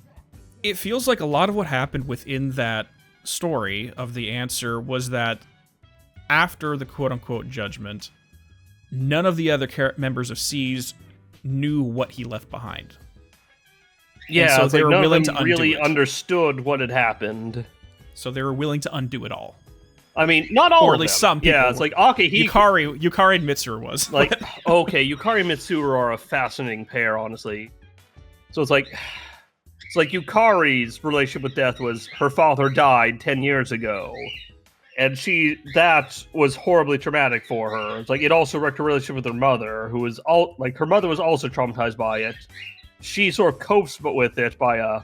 Speaker 1: it feels like a lot of what happened within that story of the answer was that after the quote-unquote judgment, none of the other members of C's knew what he left behind.
Speaker 2: Yeah,
Speaker 1: so they were
Speaker 2: none
Speaker 1: willing
Speaker 2: of them
Speaker 1: to undo
Speaker 2: really
Speaker 1: it.
Speaker 2: Understood what had happened.
Speaker 1: So they were willing to undo it all.
Speaker 2: I mean, not all
Speaker 1: or
Speaker 2: of
Speaker 1: at least
Speaker 2: them.
Speaker 1: some people.
Speaker 2: Yeah, it's like, okay,
Speaker 1: Yukari and Mitsuru was.
Speaker 2: Like, okay, Yukari and Mitsuru are a fascinating pair, honestly. So it's like Yukari's relationship with death was her father died 10 years ago. And that was horribly traumatic for her. It's like, it also wrecked her relationship with her mother, who was her mother was also traumatized by it. She sort of copes with it by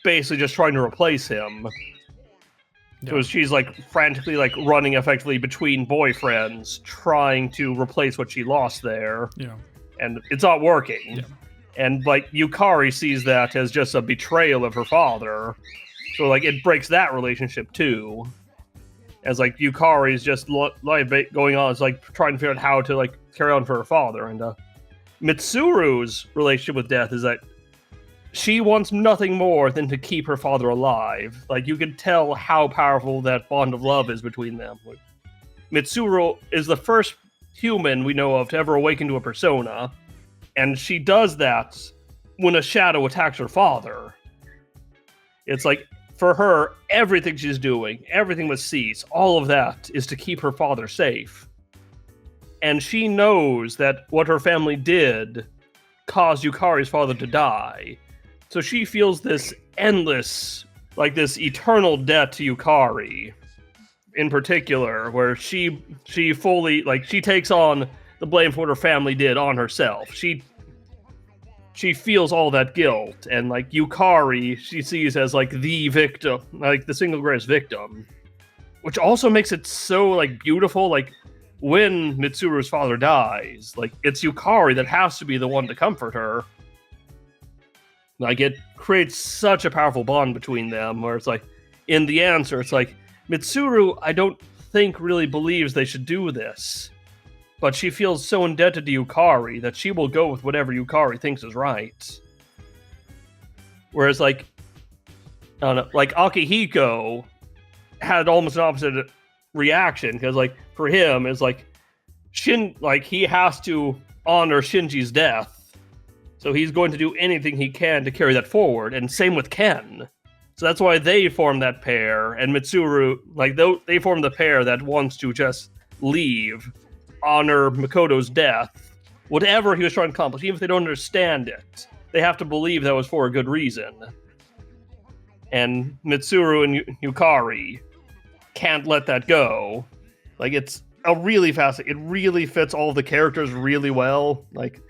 Speaker 2: basically just trying to replace him.
Speaker 1: Yeah.
Speaker 2: So she's like frantically like running effectively between boyfriends, trying to replace what she lost there.
Speaker 1: Yeah.
Speaker 2: And it's not working.
Speaker 1: Yeah.
Speaker 2: And like Yukari sees that as just a betrayal of her father. So like it breaks that relationship too. As like Yukari's just going on, it's like trying to figure out how to like carry on for her father. And Mitsuru's relationship with death is that she wants nothing more than to keep her father alive. Like, you can tell how powerful that bond of love is between them. Like, Mitsuru is the first human we know of to ever awaken to a persona, and she does that when a shadow attacks her father. It's like, for her, everything she's doing, everything with Cease, all of that is to keep her father safe. And she knows that what her family did caused Yukari's father to die. So she feels this endless, like this eternal debt to Yukari, in particular, where she fully, like, she takes on the blame for what her family did on herself. She feels all that guilt, and like Yukari, she sees as like the victim, like the single greatest victim, which also makes it so like beautiful. Like when Mitsuru's father dies, like it's Yukari that has to be the one to comfort her. Like it creates such a powerful bond between them, where it's like, in the answer, it's like Mitsuru, I don't think really believes they should do this. But she feels so indebted to Yukari that she will go with whatever Yukari thinks is right. Whereas, like, I don't know, like Akihiko had almost an opposite reaction, because, like, for him, it's like he has to honor Shinji's death, so he's going to do anything he can to carry that forward. And same with Ken. So that's why they form that pair, and Mitsuru, like, they form the pair that wants to just leave, honor Makoto's death, whatever he was trying to accomplish, even if they don't understand it. They have to believe that was for a good reason. And Mitsuru and Yukari can't let that go. Like, it's a really fascinating, it really fits all of the characters really well. Like,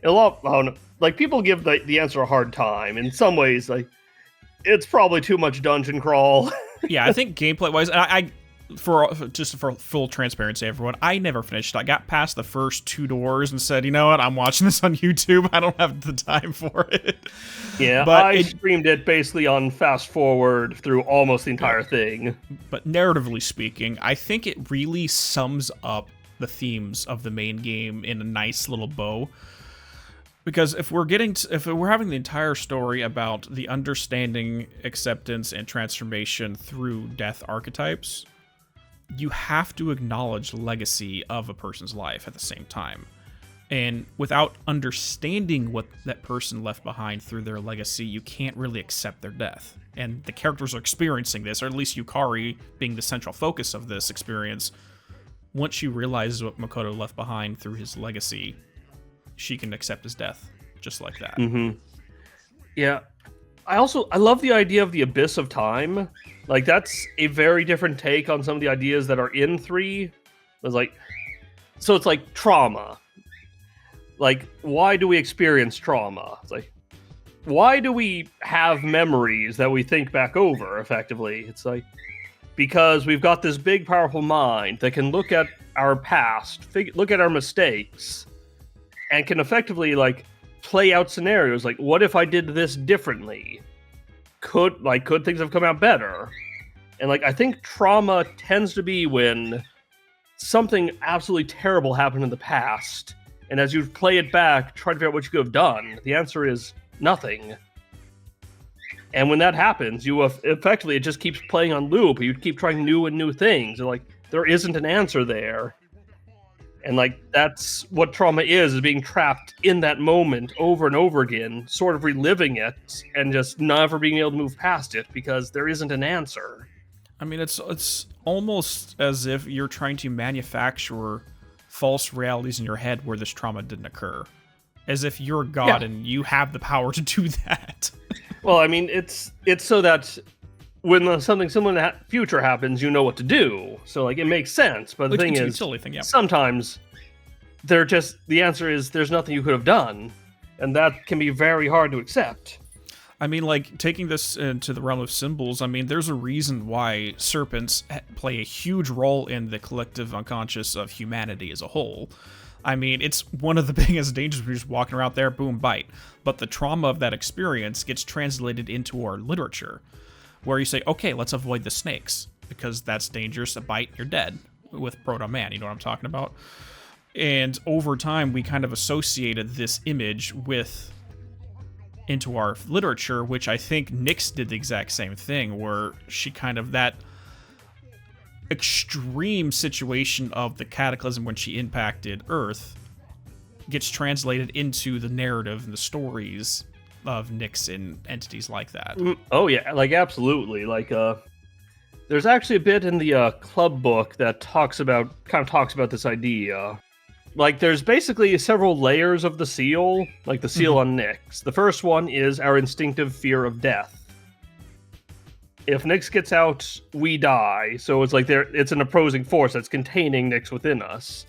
Speaker 2: a lot, I don't know, like, people give the answer a hard time. In some ways, like, it's probably too much dungeon crawl.
Speaker 1: Yeah, I think gameplay-wise, I for full transparency, everyone, I never finished. I got past the first 2 doors and said, you know what, I'm watching this on YouTube. I don't have the time for it.
Speaker 2: Yeah, but I streamed it basically on fast forward through almost the entire thing.
Speaker 1: But narratively speaking, I think it really sums up the themes of the main game in a nice little bow. Because if we're having the entire story about the understanding, acceptance, and transformation through death archetypes, you have to acknowledge the legacy of a person's life at the same time. And without understanding what that person left behind through their legacy, you can't really accept their death. And the characters are experiencing this, or at least Yukari being the central focus of this experience. Once she realizes what Makoto left behind through his legacy, she can accept his death just like that.
Speaker 2: Mm-hmm. Yeah. I love the idea of the abyss of time. Like, that's a very different take on some of the ideas that are in 3. It's like, so it's like trauma. Like, why do we experience trauma? It's like, why do we have memories that we think back over, effectively? It's like, because we've got this big, powerful mind that can look at our past, look at our mistakes, and can effectively, like, play out scenarios. Like, what if I did this differently? Could things have come out better? And, like, I think trauma tends to be when something absolutely terrible happened in the past, and as you play it back, try to figure out what you could have done, the answer is nothing. And when that happens, you effectively, it just keeps playing on loop. You keep trying new things, and, like, there isn't an answer there. And, like, that's what trauma is being trapped in that moment over and over again, sort of reliving it, and just never being able to move past it because there isn't an answer.
Speaker 1: I mean, it's almost as if you're trying to manufacture false realities in your head where this trauma didn't occur. As if you're God and you have the power to do that.
Speaker 2: Well, I mean, it's so that when something similar in the future happens, you know what to do. So, like, it makes sense. But the thing is, sometimes the answer is there's nothing you could have done. And that can be very hard to accept.
Speaker 1: I mean, like, taking this into the realm of symbols, I mean, there's a reason why serpents play a huge role in the collective unconscious of humanity as a whole. I mean, it's one of the biggest dangers when you're just walking around there, boom, bite. But the trauma of that experience gets translated into our literature, where you say, okay, let's avoid the snakes, because that's dangerous. A bite, you're dead, with Proto-Man, you know what I'm talking about? And over time, we kind of associated this image into our literature, which I think Nyx did the exact same thing, where she kind of, that extreme situation of the cataclysm when she impacted Earth gets translated into the narrative and the stories of Nyx and entities like that.
Speaker 2: Oh yeah, like, absolutely. Like, there's actually a bit in the club book that talks about this idea. like, there's basically several layers of the seal, like the seal on Nyx. The first one is our instinctive fear of death. If Nyx gets out, we die. So it's like it's an opposing force that's containing Nyx within us.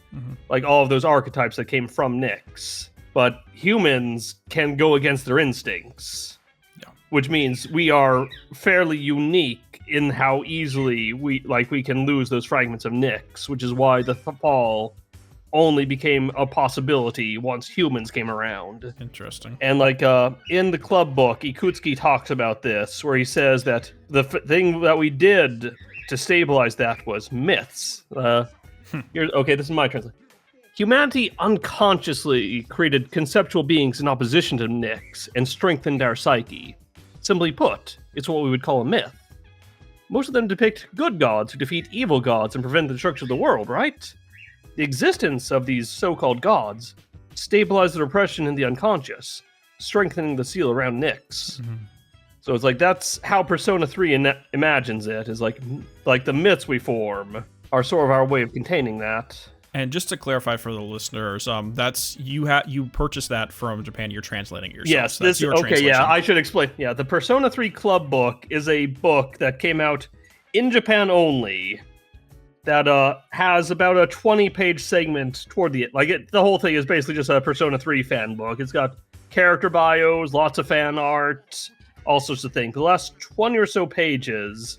Speaker 2: Like all of those archetypes that came from Nyx. But humans can go against their instincts. Yeah. Which means we are fairly unique in how easily we can lose those fragments of Nyx, which is why the fall only became a possibility once humans came around.
Speaker 1: Interesting.
Speaker 2: And like in the club book, Ikutsuki talks about this, where he says that the thing that we did to stabilize that was myths. Okay, this is my translation. Humanity unconsciously created conceptual beings in opposition to Nyx and strengthened our psyche. Simply put, it's what we would call a myth. Most of them depict good gods who defeat evil gods and prevent the destruction of the world, right? The existence of these so-called gods stabilized the repression in the unconscious, strengthening the seal around Nyx. So it's like that's how Persona 3 imagines it, is like the myths we form are sort of our way of containing that.
Speaker 1: And just to clarify for the listeners, that's you purchased that from Japan. You're translating it yourself.
Speaker 2: Yes,
Speaker 1: so that's your translation.
Speaker 2: Yeah, I should explain. Yeah, the Persona 3 club book is a book that came out in Japan only. That has about a 20-page segment toward the the whole thing is basically just a Persona 3 fan book. It's got character bios, lots of fan art, all sorts of things. The last 20 or so pages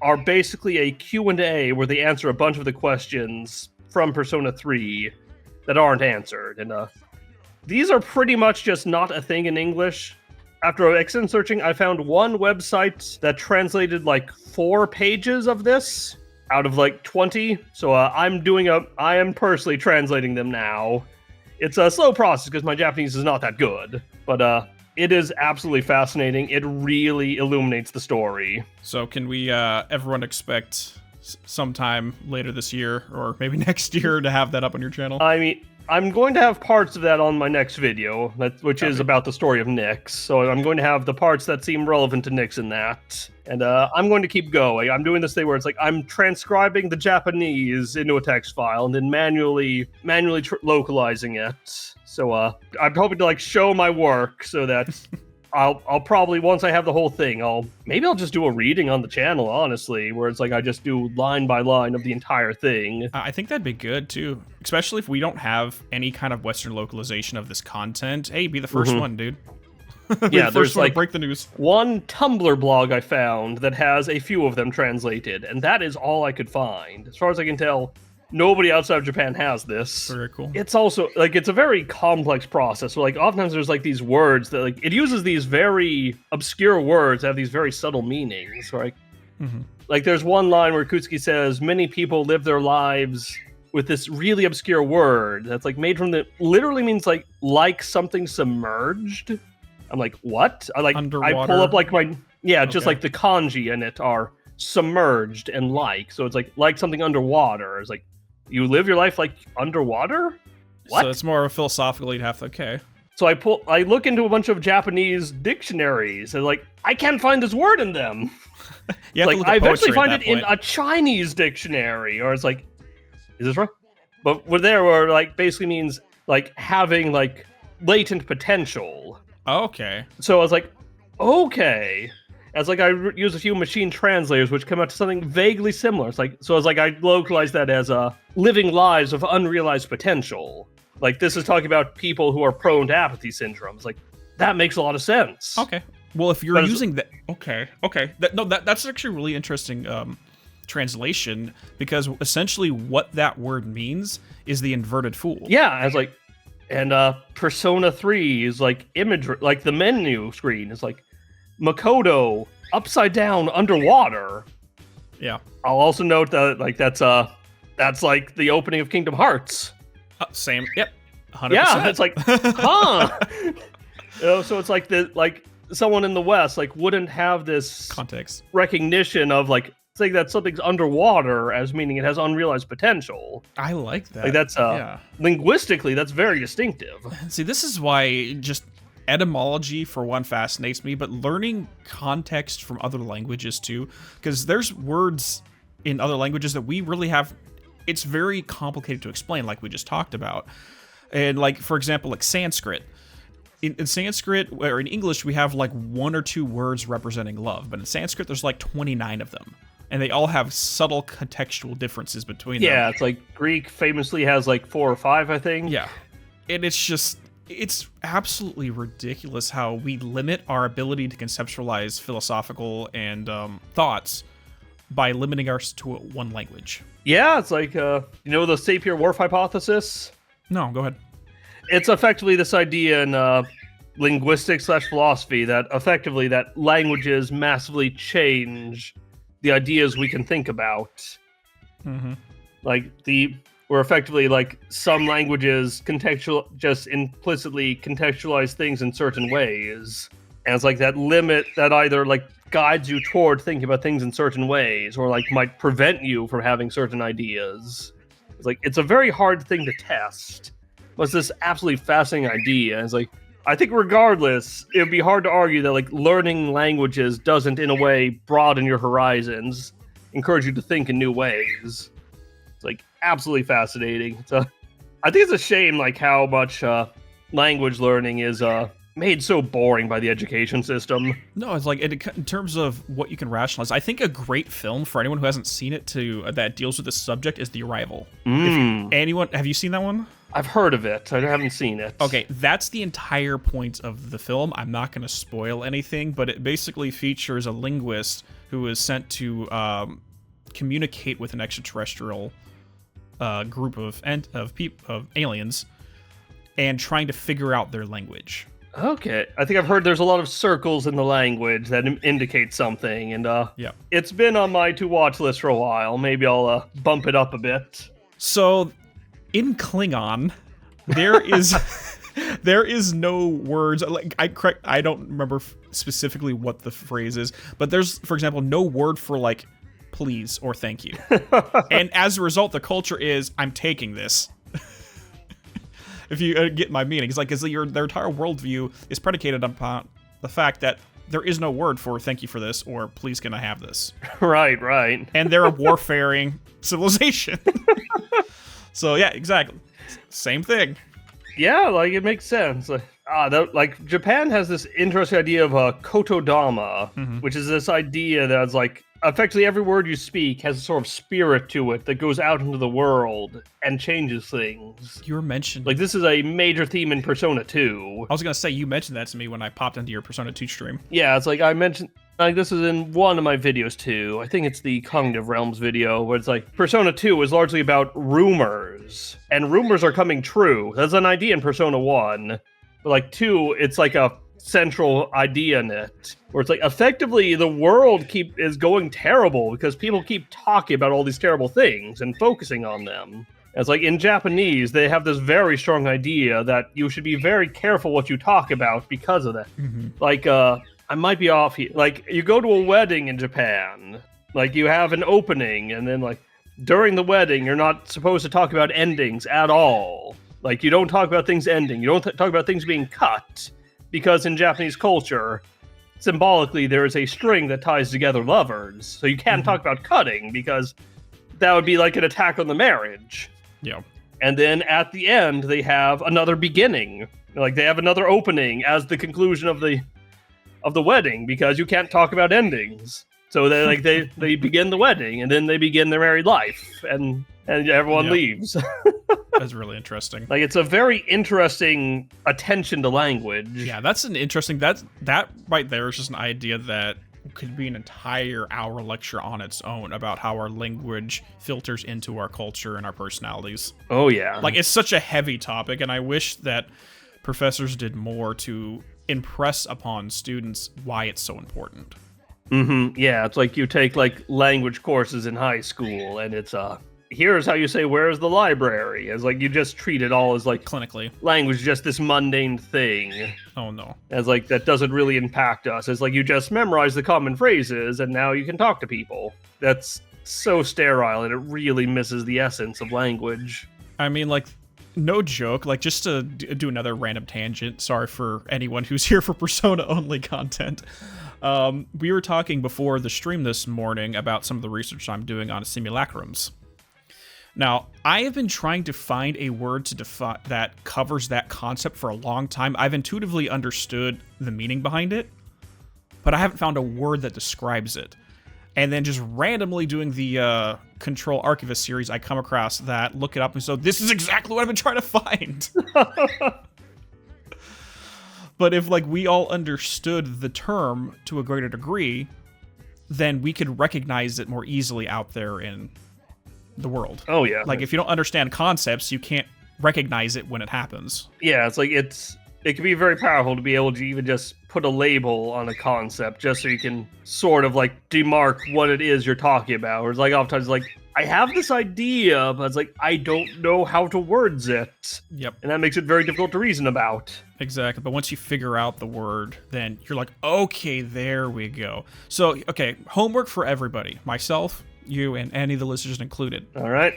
Speaker 2: are basically a Q&A where they answer a bunch of the questions from Persona 3 that aren't answered. And these are pretty much just not a thing in English. After extensive searching, I found one website that translated like 4 pages of this out of like 20. So I am personally translating them now. It's a slow process because my Japanese is not that good, but it is absolutely fascinating. It really illuminates the story.
Speaker 1: So can we everyone expect sometime later this year or maybe next year to have that up on your channel?
Speaker 2: I mean, I'm going to have parts of that on my next video, which is about the story of Nyx. So I'm going to have the parts that seem relevant to Nyx in that. And I'm going to keep going. I'm doing this thing where it's like I'm transcribing the Japanese into a text file and then manually localizing it. So I'm hoping to like show my work so that I'll probably, once I have the whole thing, I'll just do a reading on the channel, honestly, where it's like I just do line by line of the entire thing.
Speaker 1: I think that'd be good, too. Especially if we don't have any kind of Western localization of this content. Hey, be the first one, dude.
Speaker 2: Yeah, there's like
Speaker 1: break the news.
Speaker 2: One Tumblr blog I found that has a few of them translated, and that is all I could find. As far as I can tell, nobody outside of Japan has this.
Speaker 1: Very cool.
Speaker 2: It's also, like, it's a very complex process. So, like, oftentimes there's, like, these words that, like, it uses these very obscure words that have these very subtle meanings, right? Like, there's one line where Kutsuki says, many people live their lives with this really obscure word that's, like, made from literally means, like something submerged. I'm like, what?
Speaker 1: Underwater.
Speaker 2: I pull up, like, just, like, the kanji in it are submerged and like. So it's, like something underwater. It's like, you live your life like underwater? What?
Speaker 1: So it's more of a philosophical, you'd have to, okay.
Speaker 2: So I look into a bunch of Japanese dictionaries and like, I can't find this word in them. Like, I eventually find it in a Chinese dictionary, or it's like, is this wrong? But where like basically means like having like latent potential.
Speaker 1: Okay.
Speaker 2: So I was like, okay. As like I use a few machine translators, which come out to something vaguely similar. It's like, so I was like, I localized that as living lives of unrealized potential. Like, this is talking about people who are prone to apathy syndrome. It's like, that makes a lot of sense.
Speaker 1: Okay. Well, if you're using that, okay. That's actually a really interesting translation, because essentially what that word means is the inverted fool.
Speaker 2: Yeah, I was like, and Persona 3 is like imagery, like the menu screen is like Makoto upside down underwater.
Speaker 1: Yeah.
Speaker 2: I'll also note that like that's like the opening of Kingdom Hearts.
Speaker 1: Same. Yep. 100%.
Speaker 2: Yeah, it's like, huh? So it's like someone in the West like wouldn't have this
Speaker 1: context
Speaker 2: recognition of like saying that something's underwater as meaning it has unrealized potential.
Speaker 1: I like that.
Speaker 2: Like that's linguistically that's very distinctive.
Speaker 1: See, this is why just etymology for one fascinates me, but learning context from other languages too, because there's words in other languages that we really have it's very complicated to explain, like we just talked about. And like, for example, like Sanskrit. In Sanskrit, or in English, we have like 1 or 2 words representing love, but in Sanskrit, there's like 29 of them. And they all have subtle contextual differences between them.
Speaker 2: Yeah, it's like Greek famously has like 4 or 5, I think.
Speaker 1: Yeah. And it's absolutely ridiculous how we limit our ability to conceptualize philosophical and thoughts by limiting ours to one language.
Speaker 2: Yeah, it's like, the Sapir-Whorf hypothesis?
Speaker 1: No, go ahead.
Speaker 2: It's effectively this idea in linguistics/philosophy that effectively that languages massively change the ideas we can think about.
Speaker 1: Mm-hmm.
Speaker 2: Where effectively like some languages just implicitly contextualize things in certain ways, and it's like that limit that either like guides you toward thinking about things in certain ways, or like might prevent you from having certain ideas. It's like it's a very hard thing to test. But it's this absolutely fascinating idea. It's like I think regardless, it would be hard to argue that like learning languages doesn't in a way broaden your horizons, encourage you to think in new ways. It's like absolutely fascinating. I think it's a shame like how much language learning is made so boring by the education system.
Speaker 1: No, it's like in terms of what you can rationalize. I think a great film for anyone who hasn't seen it that deals with this subject is The Arrival. Have you seen that one?
Speaker 2: I've heard of it. I haven't seen it.
Speaker 1: Okay, that's the entire point of the film. I'm not going to spoil anything, but it basically features a linguist who is sent to communicate with an extraterrestrial group of aliens and trying to figure out their language.
Speaker 2: Okay, I think I've heard there's a lot of circles in the language that indicate something, and
Speaker 1: yeah,
Speaker 2: it's been on my to-watch list for a while. Maybe I'll bump it up a bit.
Speaker 1: So, in Klingon, there is no words. Like I don't remember specifically what the phrase is, but there's, for example, no word for like please or thank you, and as a result, the culture is I'm taking this. If you get my meaning, it's like their entire worldview is predicated upon the fact that there is no word for thank you for this or please can I have this.
Speaker 2: Right.
Speaker 1: And they're a warfaring civilization. So yeah, exactly. Same thing.
Speaker 2: Yeah, like it makes sense. Like Japan has this interesting idea of a kotodama, which is this idea that's like effectively every word you speak has a sort of spirit to it that goes out into the world and changes things.
Speaker 1: You were mentioned
Speaker 2: like this is a major theme in Persona 2.
Speaker 1: I was gonna say you mentioned that to me when I popped into your Persona 2 stream.
Speaker 2: Yeah, it's like I mentioned. Like this is in one of my videos too. I think it's the Cognitive Realms video where it's like Persona 2 is largely about rumors, and rumors are coming true. That's an idea in Persona 1, but like 2, it's like a central idea in it, where it's like effectively the world is going terrible because people keep talking about all these terrible things and focusing on them. It's like in Japanese, they have this very strong idea that you should be very careful what you talk about because of that. Like, I might be off here. Like, you go to a wedding in Japan, like, you have an opening, and then, like, during the wedding, you're not supposed to talk about endings at all. Like, you don't talk about things ending. You don't talk about things being cut, because in Japanese culture, symbolically, there is a string that ties together lovers. So you can't talk about cutting, because that would be like an attack on the marriage.
Speaker 1: Yeah.
Speaker 2: And then at the end, they have another beginning. Like, they have another opening as the conclusion of the wedding, because you can't talk about endings. So they begin the wedding, and then they begin their married life, and everyone leaves.
Speaker 1: That's really interesting.
Speaker 2: Like, it's a very interesting attention to language.
Speaker 1: Yeah, that's an interesting, that right there is just an idea that could be an entire hour lecture on its own about how our language filters into our culture and our personalities.
Speaker 2: Oh yeah.
Speaker 1: Like, it's such a heavy topic, and I wish that professors did more to impress upon students why it's so important.
Speaker 2: Yeah, it's like you take like language courses in high school, and it's here's how you say where's the library. It's like you just treat it all as like
Speaker 1: Clinically.
Speaker 2: Language, just this mundane thing.
Speaker 1: Oh no.
Speaker 2: As like that doesn't really impact us. It's like you just memorize the common phrases and now you can talk to people. That's so sterile, and it really misses the essence of language.
Speaker 1: I mean, like, no joke, like, just to do another random tangent, sorry for anyone who's here for Persona-only content. We were talking before the stream this morning about some of the research I'm doing on simulacrums. Now, I have been trying to find a word to define that covers that concept for a long time. I've intuitively understood the meaning behind it, but I haven't found a word that describes it. And then just randomly doing the Control Archivist series, I come across that, look it up, and so this is exactly what I've been trying to find. But if, like, we all understood the term to a greater degree, then we could recognize it more easily out there in the world.
Speaker 2: Oh, yeah.
Speaker 1: Like, if you don't understand concepts, you can't recognize it when it happens.
Speaker 2: Yeah, it's like it can be very powerful to be able to even just put a label on a concept just so you can sort of like demark what it is you're talking about. Or it's like oftentimes like, I have this idea, but it's like, I don't know how to words it.
Speaker 1: Yep.
Speaker 2: And that makes it very difficult to reason about.
Speaker 1: Exactly. But once you figure out the word, then you're like, okay, there we go. So, okay, homework for everybody. Myself, you, and any of the listeners included.
Speaker 2: All right.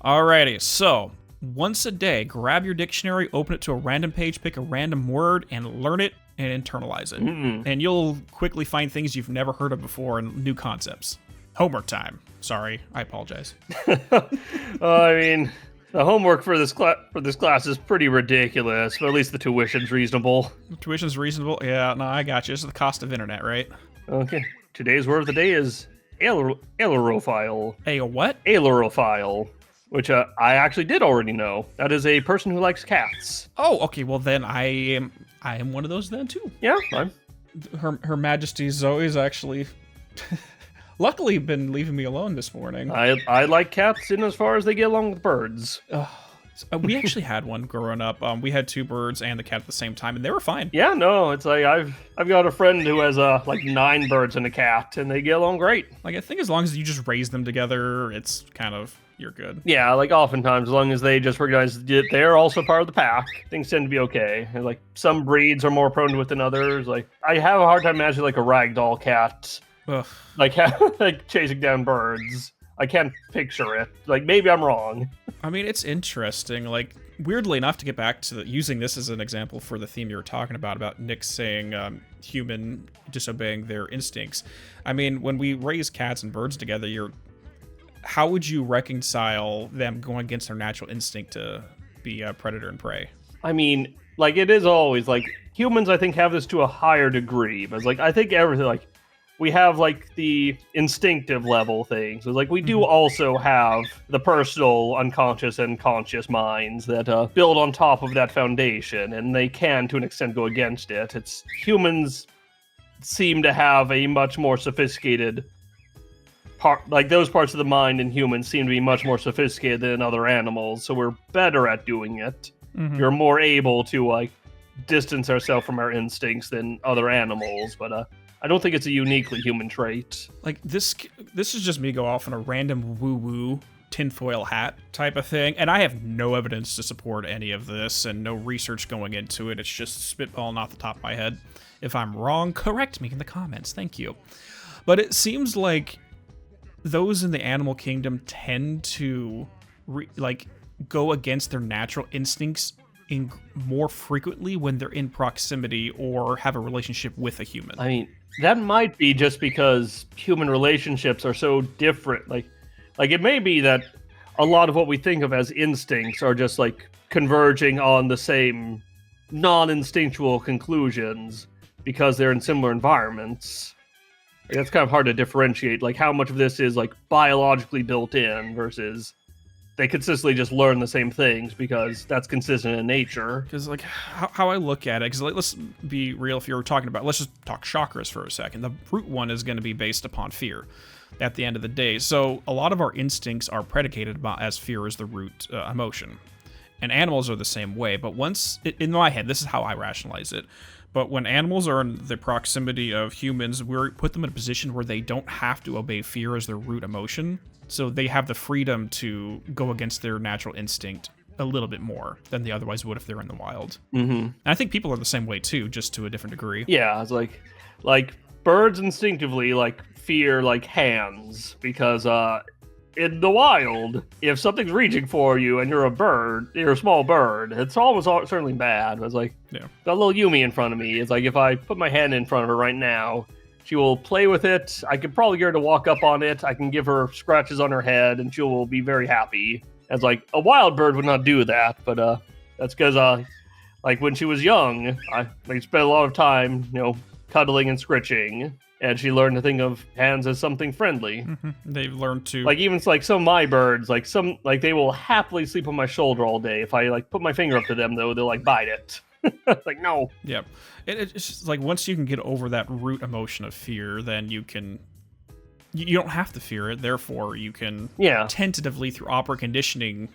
Speaker 1: Alrighty, so once a day, grab your dictionary, open it to a random page, pick a random word, and learn it and internalize it. And you'll quickly find things you've never heard of before and new concepts. Homework time. Sorry, I apologize.
Speaker 2: I mean, the homework for this class is pretty ridiculous, but at least the tuition's reasonable.
Speaker 1: The tuition's reasonable? Yeah, no, I got you. This is the cost of internet, right?
Speaker 2: Okay. Today's word of the day is ailerophile.
Speaker 1: A what?
Speaker 2: Ailerophile. Which I actually did already know. That is a person who likes cats.
Speaker 1: Oh, okay. Well, then I am one of those then too.
Speaker 2: Yeah, fine.
Speaker 1: Her Majesty Zoe's actually, luckily, been leaving me alone this morning.
Speaker 2: I like cats in as far as they get along with birds.
Speaker 1: We actually had one growing up. We had 2 birds and the cat at the same time, and they were fine.
Speaker 2: Yeah, no, it's like I've got a friend who has like 9 birds and a cat, and they get along great.
Speaker 1: Like, I think as long as you just raise them together, it's kind of, you're good.
Speaker 2: Yeah, like oftentimes, as long as they just recognize that they're also part of the pack, things tend to be okay. And like some breeds are more prone to it than others. Like I have a hard time imagining like a ragdoll cat, like chasing down birds. I can't picture it. Like maybe I'm wrong.
Speaker 1: I mean, it's interesting. Like, weirdly enough, to get back to using this as an example for the theme you were talking about Nick saying human disobeying their instincts. I mean, when we raise cats and birds together, how would you reconcile them going against their natural instinct to be a predator and prey?
Speaker 2: I mean, like, it is always, like, humans, I think, have this to a higher degree. But, like, I think everything, like, we have, like, the instinctive level things. So, like, we do also have the personal, unconscious, and conscious minds that build on top of that foundation. And they can, to an extent, go against it. It's humans seem to have a much more sophisticated like those parts of the mind in humans seem to be much more sophisticated than other animals, so we're better at doing it. You're more able to like distance ourselves from our instincts than other animals, but I don't think it's a uniquely human trait.
Speaker 1: Like this is just me go off on a random woo-woo tinfoil hat type of thing, and I have no evidence to support any of this and no research going into it. It's just spitballing off the top of my head. If I'm wrong, correct me in the comments. Thank you. But it seems like those in the animal kingdom tend to go against their natural instincts more frequently when they're in proximity or have a relationship with a human.
Speaker 2: I mean, that might be just because human relationships are so different. Like it may be that a lot of what we think of as instincts are just like converging on the same non-instinctual conclusions because they're in similar environments. That's kind of hard to differentiate, like how much of this is like biologically built in versus they consistently just learn the same things because that's consistent in nature.
Speaker 1: Because like how I look at it, because like, let's be real, if you're talking about, let's just talk chakras for a second. The root one is going to be based upon fear at the end of the day. So a lot of our instincts are predicated as fear is the root emotion. And animals are the same way. But once, in my head, this is how I rationalize it. But when animals are in the proximity of humans, we put them in a position where they don't have to obey fear as their root emotion. So they have the freedom to go against their natural instinct a little bit more than they otherwise would if they're in the wild. And I think people are the same way too, just to a different degree.
Speaker 2: Yeah, it's like birds instinctively like fear like hands because in the wild, if something's reaching for you and you're a small bird, it's almost certainly bad. It's like, got a little Yumi in front of me. It's like if I put my hand in front of her right now, She will play with it. I could probably get her to walk up on it. I can give her scratches on her head, and she will be very happy. As like a wild bird would not do that, but that's because like when she was young, I spent a lot of time, cuddling and scritching, and she learned to think of hands as something friendly.
Speaker 1: Mm-hmm. They've learned to
Speaker 2: like even like some of my birds, like they will happily sleep on my shoulder all day. If I like put my finger up to them, though, they'll like bite it. Like no.
Speaker 1: Yep. It's just like once you can get over that root emotion of fear, then you don't have to fear it. Therefore, you can tentatively through operant conditioning.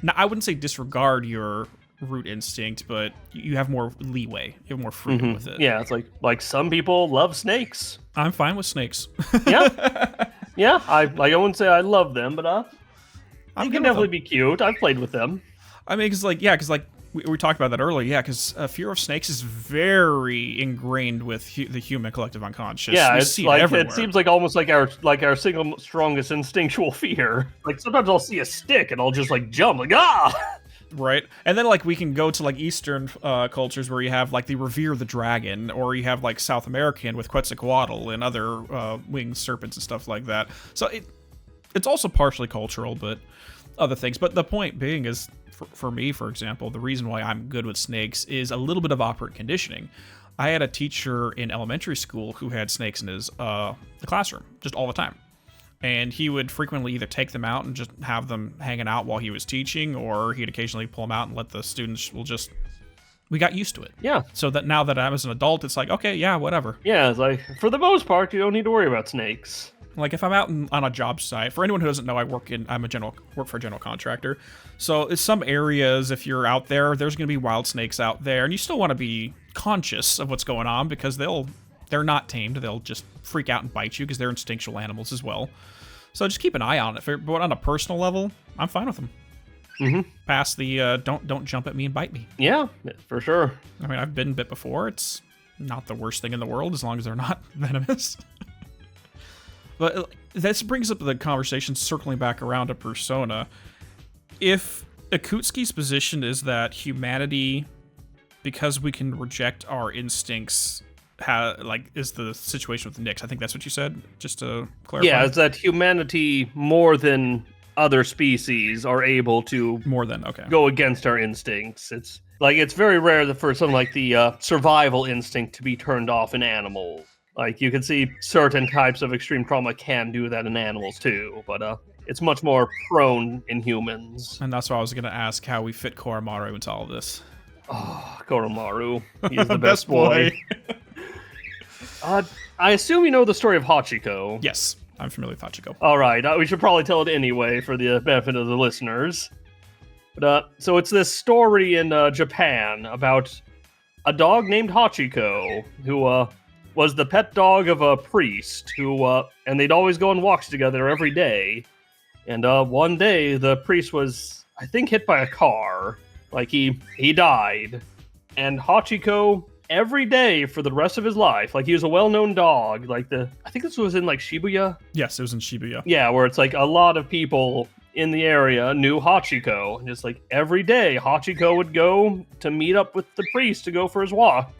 Speaker 1: Now, I wouldn't say disregard your root instinct, but you have more leeway. You have more freedom with it.
Speaker 2: Yeah, it's like some people love snakes.
Speaker 1: I'm fine with snakes.
Speaker 2: Yeah. I wouldn't say I love them, but they can definitely be cute. I've played with them.
Speaker 1: I mean, because we talked about that earlier. Yeah, because fear of snakes is very ingrained with the human collective unconscious.
Speaker 2: Yeah, it's like it seems like almost like our single strongest instinctual fear. Like sometimes I'll see a stick and I'll just like jump, like ah.
Speaker 1: Right, and then like we can go to like Eastern cultures where you have like the revere the dragon, or you have like South American with Quetzalcoatl and other winged serpents and stuff like that. So it's also partially cultural, but other things. But the point being is, for me, for example, the reason why I'm good with snakes is a little bit of operant conditioning. I had a teacher in elementary school who had snakes in his the classroom just all the time. And he would frequently either take them out and just have them hanging out while he was teaching, or he'd occasionally pull them out and let the students we got used to it.
Speaker 2: Yeah.
Speaker 1: So that now that I was an adult, it's like, okay, yeah, whatever.
Speaker 2: Yeah, it's like, for the most part, you don't need to worry about snakes.
Speaker 1: Like if I'm out on a job site, for anyone who doesn't know, I work for a general contractor. So in some areas, if you're out there, there's going to be wild snakes out there, and you still want to be conscious of what's going on because they're not tamed. They'll just freak out and bite you because they're instinctual animals as well. So just keep an eye on it. But on a personal level, I'm fine with them.
Speaker 2: Mm-hmm.
Speaker 1: Past the don't jump at me and bite me.
Speaker 2: Yeah, for sure.
Speaker 1: I mean, I've been bit before. It's not the worst thing in the world as long as they're not venomous. But this brings up the conversation circling back around to Persona. If Akutsuki's position is that humanity, because we can reject our instincts, is the situation with the Nyx. I think that's what you said, just to clarify.
Speaker 2: Yeah, it's that humanity, more than other species, are able to go against our instincts. It's very rare for something like the survival instinct to be turned off in animals. Like, you can see certain types of extreme trauma can do that in animals too, but it's much more prone in humans.
Speaker 1: And that's why I was going to ask how we fit Koromaru into all of this.
Speaker 2: Oh, Koromaru. He's the best boy. I assume you know the story of Hachiko.
Speaker 1: Yes, I'm familiar with Hachiko.
Speaker 2: All right, we should probably tell it anyway for the benefit of the listeners. But so it's this story in Japan about a dog named Hachiko who was the pet dog of a priest and they'd always go on walks together every day. And one day the priest was, I think, hit by a car. Like he died. And Hachiko, every day for the rest of his life, like he was a well-known dog. I think this was in like Shibuya.
Speaker 1: Yes, it was in Shibuya.
Speaker 2: Yeah, where it's like a lot of people in the area knew Hachiko. And just like every day, Hachiko would go to meet up with the priest to go for his walk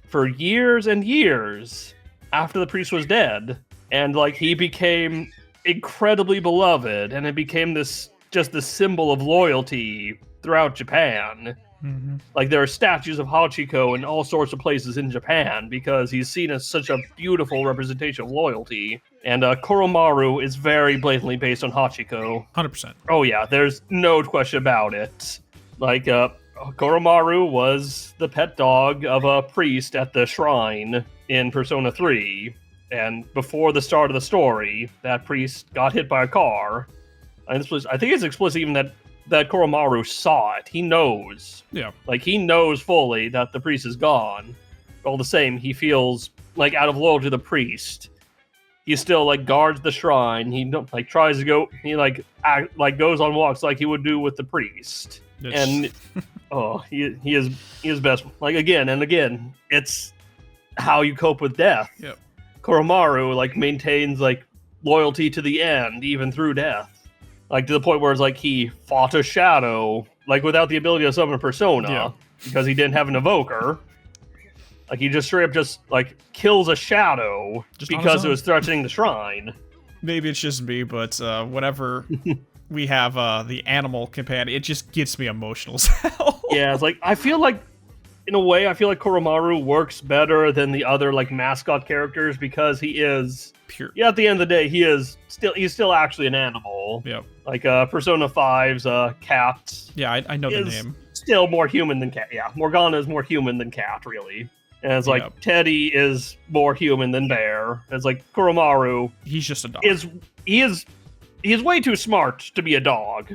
Speaker 2: for years and years after the priest was dead. And like he became incredibly beloved, and it became this symbol of loyalty throughout Japan.
Speaker 1: Mm-hmm.
Speaker 2: Like there are statues of Hachiko in all sorts of places in Japan because he's seen as such a beautiful representation of loyalty. And Koromaru is very blatantly based on Hachiko.
Speaker 1: 100%.
Speaker 2: Oh yeah, there's no question about it. Like Koromaru was the pet dog of a priest at the shrine in Persona 3. And before the start of the story, that priest got hit by a car. And I think it's explicit even that Koromaru saw it. He knows.
Speaker 1: Yeah. Like,
Speaker 2: he knows fully that the priest is gone. But all the same, he feels like out of loyalty to the priest, he still like guards the shrine. He tries to go. He goes on walks like he would do with the priest. And he is best. Like again and again, it's how you cope with death.
Speaker 1: Yep.
Speaker 2: Koromaru maintains loyalty to the end, even through death. To the point where it's he fought a shadow, without the ability to summon a persona, because he didn't have an evoker. Like he just straight up just like kills a shadow
Speaker 1: Just
Speaker 2: because it was threatening the shrine.
Speaker 1: Maybe it's just me, but whenever we have the animal companion, it just gets me emotional as hell.
Speaker 2: Yeah, it's like I feel like in a way, I feel like Koromaru works better than the other like mascot characters because he is
Speaker 1: pure.
Speaker 2: Yeah, at the end of the day, he's still actually an animal.
Speaker 1: Yep.
Speaker 2: Like Persona 5's cat.
Speaker 1: Yeah, I know the name.
Speaker 2: Still more human than cat. Yeah, Morgana is more human than cat, really. And it's like Teddy is more human than bear. It's like Koromaru.
Speaker 1: He's just a dog.
Speaker 2: He is way too smart to be a dog.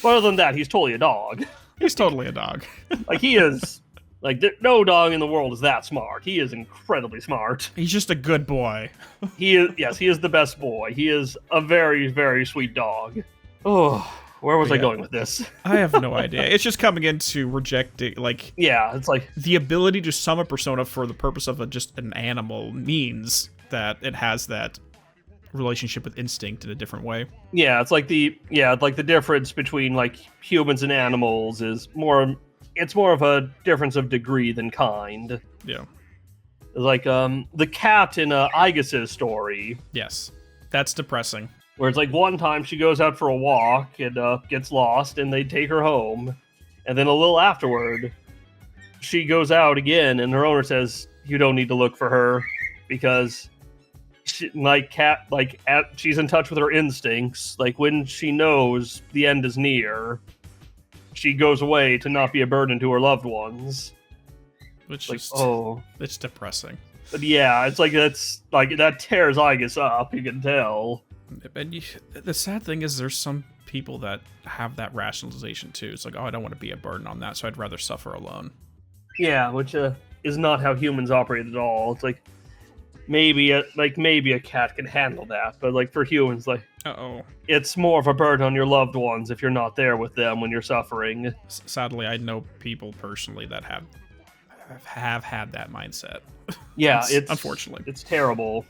Speaker 2: But other than that, he's totally a dog.
Speaker 1: He's totally a dog.
Speaker 2: Like he is. Like, no dog in the world is that smart. He is incredibly smart.
Speaker 1: He's just a good boy.
Speaker 2: He is the best boy. He is a very, very sweet dog. Oh, where was I going with this?
Speaker 1: I have no idea. It's just coming into rejecting, like...
Speaker 2: Yeah, it's like...
Speaker 1: The ability to summon Persona for the purpose of just an animal means that it has that relationship with instinct in a different way.
Speaker 2: Yeah, it's like the difference between, like, humans and animals is more... It's more of a difference of degree than kind.
Speaker 1: Yeah.
Speaker 2: Like, the cat in Aigis' story.
Speaker 1: Yes. That's depressing.
Speaker 2: Where it's like one time she goes out for a walk and gets lost and they take her home. And then a little afterward, she goes out again and her owner says, you don't need to look for her because she's in touch with her instincts. Like when she knows the end is near, she goes away to not be a burden to her loved ones.
Speaker 1: Which
Speaker 2: like,
Speaker 1: is it's depressing.
Speaker 2: But yeah, it's like that tears Aigis up, you can tell.
Speaker 1: And the sad thing is there's some people that have that rationalization too. It's like, oh, I don't want to be a burden on that, so I'd rather suffer alone.
Speaker 2: Yeah, which is not how humans operate at all. It's like maybe a cat can handle that, but like for humans, like it's more of a burden on your loved ones if you're not there with them when you're suffering.
Speaker 1: Sadly, I know people personally that have had that mindset.
Speaker 2: Yeah,
Speaker 1: it's unfortunately
Speaker 2: it's terrible.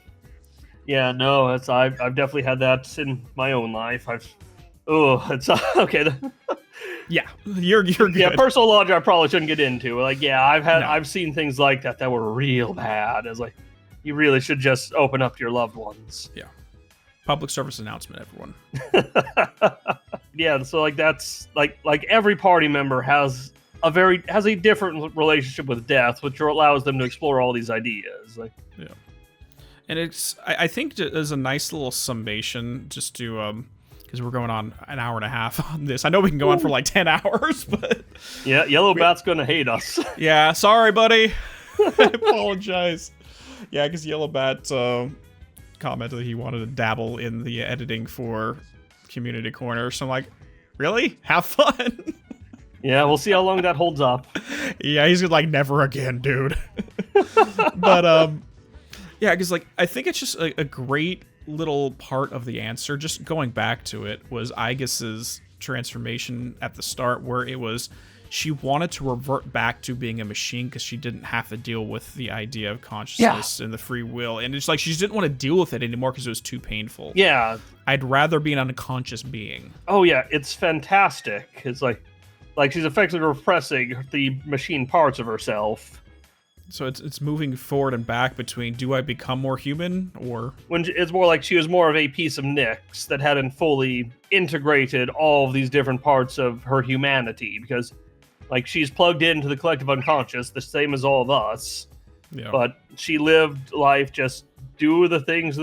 Speaker 2: Yeah, no, I've definitely had that in my own life. It's okay.
Speaker 1: Yeah, you're good.
Speaker 2: Yeah, personal logic I probably shouldn't get into. Like, yeah, I've seen things like that were real bad. It's like you really should just open up to your loved ones.
Speaker 1: Yeah. Public service announcement, everyone.
Speaker 2: Yeah, so like that's like every party member has a different relationship with death, which allows them to explore all these ideas. Like,
Speaker 1: yeah. And I think there's a nice little summation just to, because we're going on an hour and a half on this. I know we can go on for like 10 hours, but...
Speaker 2: Yeah, Yellow Bat's going to hate us.
Speaker 1: Yeah, sorry, buddy. I apologize. Yeah, because Yellow Bat commented that he wanted to dabble in the editing for Community Corner. So I'm like, really? Have fun.
Speaker 2: Yeah, we'll see how long that holds up.
Speaker 1: Yeah, he's like, never again, dude. But, yeah, because like I think it's just a great little part of the answer. Just going back to it was Aigis's transformation at the start, where it was she wanted to revert back to being a machine because she didn't have to deal with the idea of consciousness and the free will, and it's like she just didn't want to deal with it anymore because it was too painful.
Speaker 2: Yeah,
Speaker 1: I'd rather be an unconscious being.
Speaker 2: Oh yeah, it's fantastic. It's like she's effectively repressing the machine parts of herself.
Speaker 1: So it's moving forward and back between, do I become more human, or...
Speaker 2: When it's more like she was more of a piece of Nyx that hadn't fully integrated all of these different parts of her humanity, because, like, she's plugged into the collective unconscious, the same as all of us, but she lived life just do the things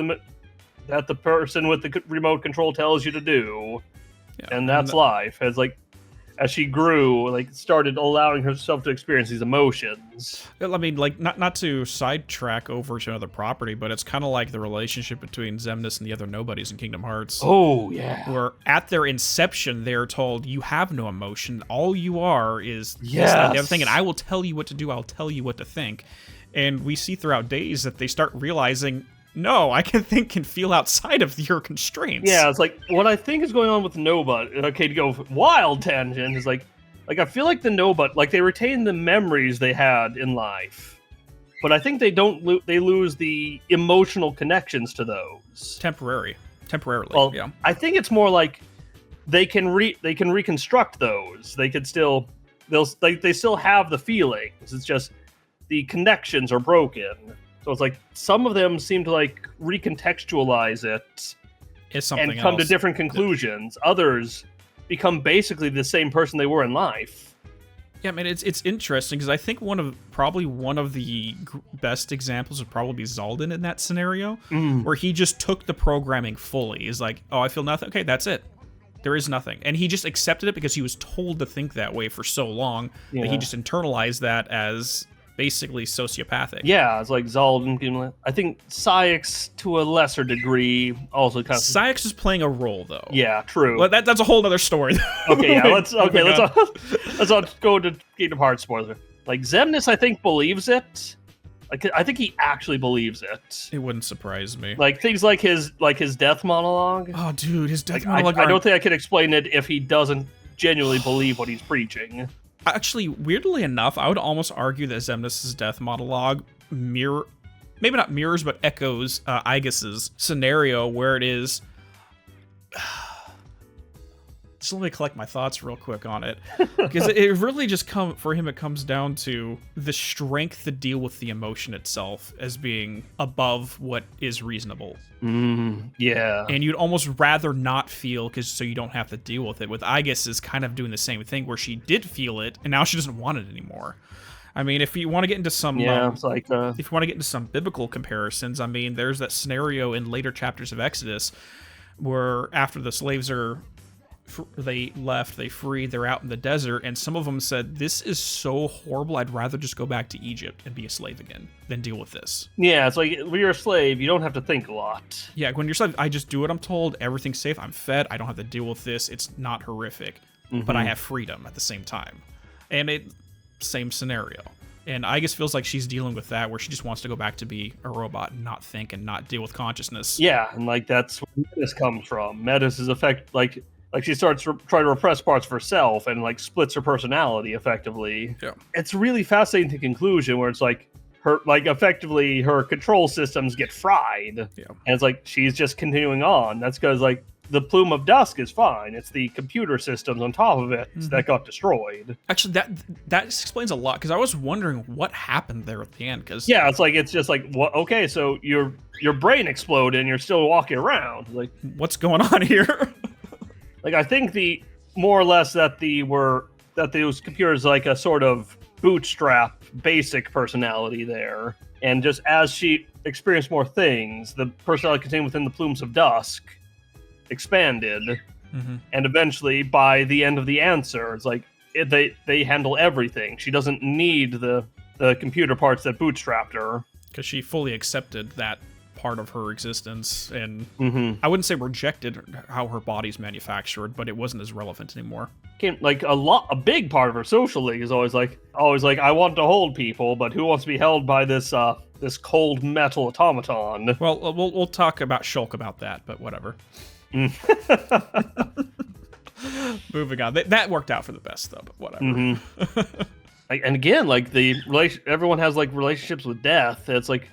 Speaker 2: that the person with the remote control tells you to do, and that's life. It's like, as she grew, like, started allowing herself to experience these emotions.
Speaker 1: I mean, like, not to sidetrack over to another property, but it's kind of like the relationship between Xemnas and the other nobodies in Kingdom Hearts.
Speaker 2: Oh, yeah.
Speaker 1: Where at their inception, they're told, you have no emotion. All you are is this, that, and everything, and I will tell you what to do. I'll tell you what to think. And we see throughout days that they start realizing, no, I can think and feel outside of your constraints.
Speaker 2: Yeah, it's like, what I think is going on with Nobut, okay, to go wild tangent, is like I feel like the Nobut, like, they retain the memories they had in life, but I think they lose the emotional connections to those.
Speaker 1: Temporarily,
Speaker 2: well,
Speaker 1: yeah.
Speaker 2: I think it's more like they can reconstruct those. They still have the feelings. It's just the connections are broken. So it's like some of them seem to like recontextualize it
Speaker 1: It's something
Speaker 2: and come
Speaker 1: else.
Speaker 2: to different conclusions. Others become basically the same person they were in life.
Speaker 1: Yeah, man, it's interesting because I think one of the best examples would probably be Zaldin in that scenario, where he just took the programming fully. He's like, oh, I feel nothing. Okay, that's it. There is nothing. And he just accepted it because he was told to think that way for so long that he just internalized that as basically sociopathic.
Speaker 2: Yeah, it's like Zaldin. I think Syx, to a lesser degree, also kind of...
Speaker 1: Syx is playing a role, though.
Speaker 2: Yeah, true.
Speaker 1: Well, that's a whole other story.
Speaker 2: Okay, yeah, let's all go to Kingdom Hearts spoiler. Like, Xemnas, I think, believes it. Like, I think he actually believes it.
Speaker 1: It wouldn't surprise me.
Speaker 2: Like, things like his death monologue.
Speaker 1: Oh, dude, his death
Speaker 2: like,
Speaker 1: monologue.
Speaker 2: I don't think I can explain it if he doesn't genuinely believe what he's preaching.
Speaker 1: Actually, weirdly enough, I would almost argue that Xemnas' death monologue maybe not mirrors, but echoes Aegis's scenario, where it is... Just let me collect my thoughts real quick on it. Because it really just it comes down to the strength to deal with the emotion itself as being above what is reasonable.
Speaker 2: Yeah.
Speaker 1: And you'd almost rather not feel, so you don't have to deal with it. With Aegis is kind of doing the same thing, where she did feel it, and now she doesn't want it anymore. I mean, if you want to get into some,
Speaker 2: it's like,
Speaker 1: if you want to get into some biblical comparisons, I mean, there's that scenario in later chapters of Exodus where after the slaves they freed, they're out in the desert, and some of them said, this is so horrible, I'd rather just go back to Egypt and be a slave again than deal with this.
Speaker 2: Yeah, it's like, when you're a slave, you don't have to think a lot.
Speaker 1: Yeah, when you're a slave, I just do what I'm told, everything's safe, I'm fed, I don't have to deal with this, it's not horrific, but I have freedom at the same time. And same scenario. And Aegis feels like she's dealing with that, where she just wants to go back to be a robot and not think and not deal with consciousness.
Speaker 2: Yeah, and like, that's where Metis comes from. Metis is like she starts trying to repress parts of herself and like splits her personality effectively.
Speaker 1: Yeah.
Speaker 2: It's really fascinating to conclusion where it's like effectively her control systems get fried.
Speaker 1: Yeah.
Speaker 2: And it's like she's just continuing on. That's because like the Plume of Dusk is fine. It's the computer systems on top of it that got destroyed.
Speaker 1: Actually, that explains a lot, because I was wondering what happened there at the end. Because
Speaker 2: it's just like, what? Okay, so your brain exploded and you're still walking around. Like,
Speaker 1: what's going on here?
Speaker 2: Like, I think more or less that those computers like a sort of bootstrap basic personality there, and just as she experienced more things, the personality contained within the Plumes of Dusk expanded, and eventually by the end of the answer, it's like they handle everything. She doesn't need the computer parts that bootstrapped her,
Speaker 1: because she fully accepted that part of her existence, and I wouldn't say rejected how her body's manufactured, but it wasn't as relevant anymore.
Speaker 2: Like a big part of her social link is always like I want to hold people, but who wants to be held by this cold metal automaton?
Speaker 1: Well, we'll talk about Shulk about that, but whatever. Moving on. That worked out for the best though, but whatever.
Speaker 2: And again, like everyone has like relationships with death. It's like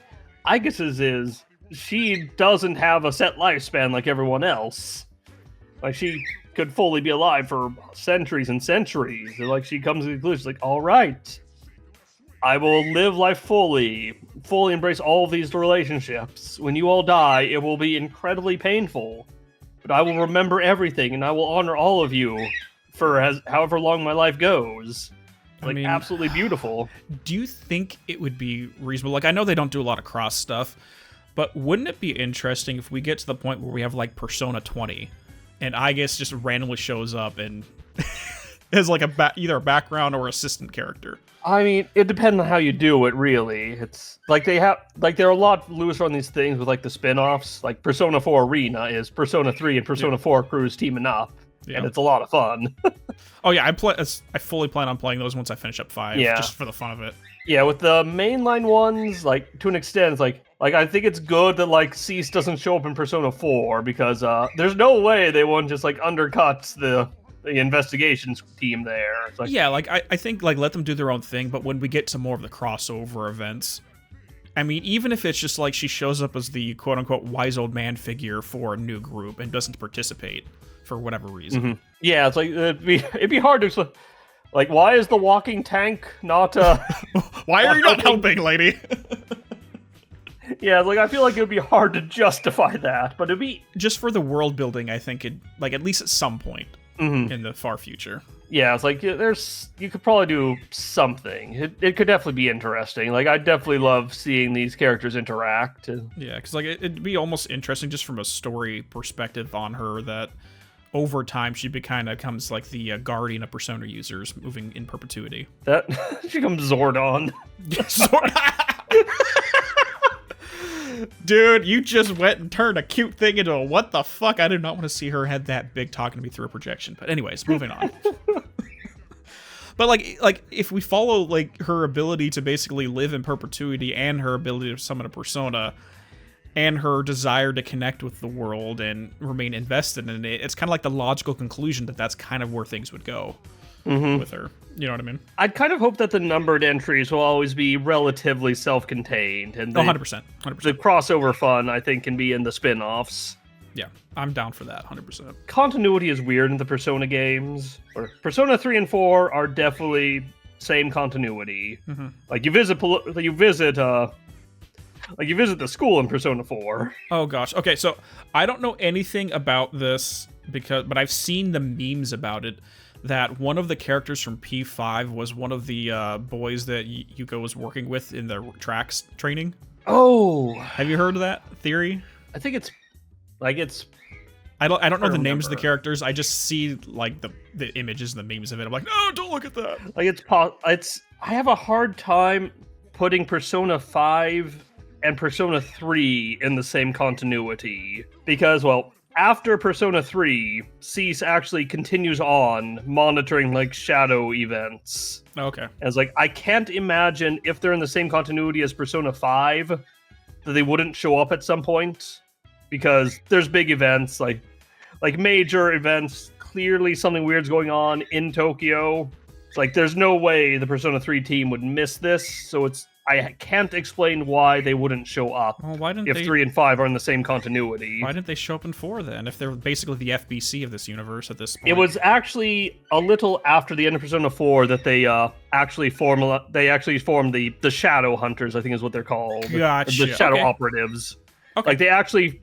Speaker 2: Aegis's she doesn't have a set lifespan like everyone else. Like, she could fully be alive for centuries and centuries. And, like, she comes to the conclusion, like, all right, I will live life fully embrace all of these relationships. When you all die, it will be incredibly painful. But I will remember everything, and I will honor all of you for however long my life goes. Like, I mean, absolutely beautiful.
Speaker 1: Do you think it would be reasonable? Like, I know they don't do a lot of cross stuff, but wouldn't it be interesting if we get to the point where we have, like, Persona 20, and Aegis just randomly shows up and has, like, either a background or assistant character?
Speaker 2: I mean, it depends on how you do it, really. It's, like, there are a lot looser on these things with, like, the spin-offs. Like, Persona 4 Arena is Persona 3 and Persona 4 Crews teaming up. Yeah. And it's a lot of fun.
Speaker 1: Oh yeah, I fully plan on playing those once I finish up 5, just for the fun of it.
Speaker 2: Yeah, with the mainline ones, like, to an extent, it's like I think it's good that, like, Cease doesn't show up in Persona 4, because there's no way they won't just, like, undercut the investigations team there. It's like,
Speaker 1: yeah, like, I think, like, let them do their own thing, but when we get to more of the crossover events, I mean, even if it's just, like, she shows up as the quote-unquote wise old man figure for a new group and doesn't participate for whatever reason.
Speaker 2: Yeah, it's like it'd be hard to Like, why is the walking tank not?
Speaker 1: Why are you not helping, lady?
Speaker 2: Yeah, like I feel like it would be hard to justify that, but it'd be
Speaker 1: just for the world building. I think it like at least at some point in the far future.
Speaker 2: Yeah, it's like you could probably do something. It could definitely be interesting. Like I definitely love seeing these characters interact.
Speaker 1: Yeah, because like it'd be almost interesting just from a story perspective on her that over time she becomes like the guardian of Persona users moving in perpetuity.
Speaker 2: That she becomes Zordon.
Speaker 1: Dude, you just went and turned a cute thing into a what the fuck? I did not want to see her head that big talking to me through a projection. But anyways, moving on. But like if we follow like her ability to basically live in perpetuity and her ability to summon a persona and her desire to connect with the world and remain invested in it, it's kind of like the logical conclusion that that's kind of where things would go with her. You know what I mean?
Speaker 2: I'd kind of hope that the numbered entries will always be relatively self-contained. And
Speaker 1: 100%.
Speaker 2: The crossover fun, I think, can be in the spin-offs.
Speaker 1: Yeah, I'm down for that, 100%.
Speaker 2: Continuity is weird in the Persona games. Or Persona 3 and 4 are definitely same continuity. Like you visit the school in Persona 4.
Speaker 1: Oh gosh. Okay, so I don't know anything about this but I've seen the memes about it. That one of the characters from P5 was one of the boys that Yuko was working with in the tracks training.
Speaker 2: Oh,
Speaker 1: have you heard of that theory?
Speaker 2: I think it's like
Speaker 1: I don't know the names of the characters. I just see like the images and the memes of it. I'm like, no, don't look at that.
Speaker 2: Like I have a hard time putting Persona 5 and Persona 3 in the same continuity because, well, after Persona 3, Cease actually continues on monitoring like shadow events.
Speaker 1: Okay.
Speaker 2: As like I can't imagine if they're in the same continuity as Persona 5 that they wouldn't show up at some point because there's big events like major events. Clearly something weird's going on in Tokyo. It's like there's no way the Persona 3 team would miss this, so I can't explain why they wouldn't show up.
Speaker 1: Well, why didn't
Speaker 2: if 3 and 5 are in the same continuity.
Speaker 1: Why didn't they show up in 4 then? If they're basically the FBC of this universe at this point.
Speaker 2: It was actually a little after the end of Persona 4 that they actually formed the Shadow Hunters, I think is what they're called.
Speaker 1: Gotcha.
Speaker 2: The Shadow Operatives.
Speaker 1: Okay.
Speaker 2: Like they actually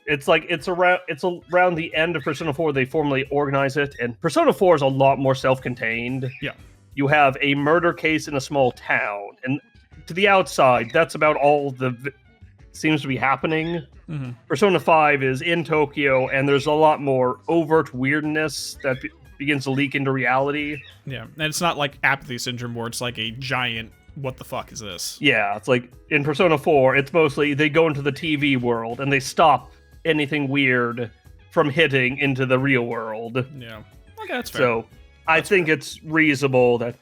Speaker 2: it's around the end of Persona 4 they formally organize it, and Persona 4 is a lot more self-contained.
Speaker 1: Yeah.
Speaker 2: You have a murder case in a small town, and to the outside, that's about all seems to be happening. Persona 5 is in Tokyo, and there's a lot more overt weirdness that begins to leak into reality.
Speaker 1: Yeah, and it's not like Apathy Syndrome where it's like a giant, what the fuck is this?
Speaker 2: Yeah, it's like in Persona 4, it's mostly they go into the TV world, and they stop anything weird from hitting into the real world.
Speaker 1: Yeah, okay, that's fair.
Speaker 2: So I think it's reasonable that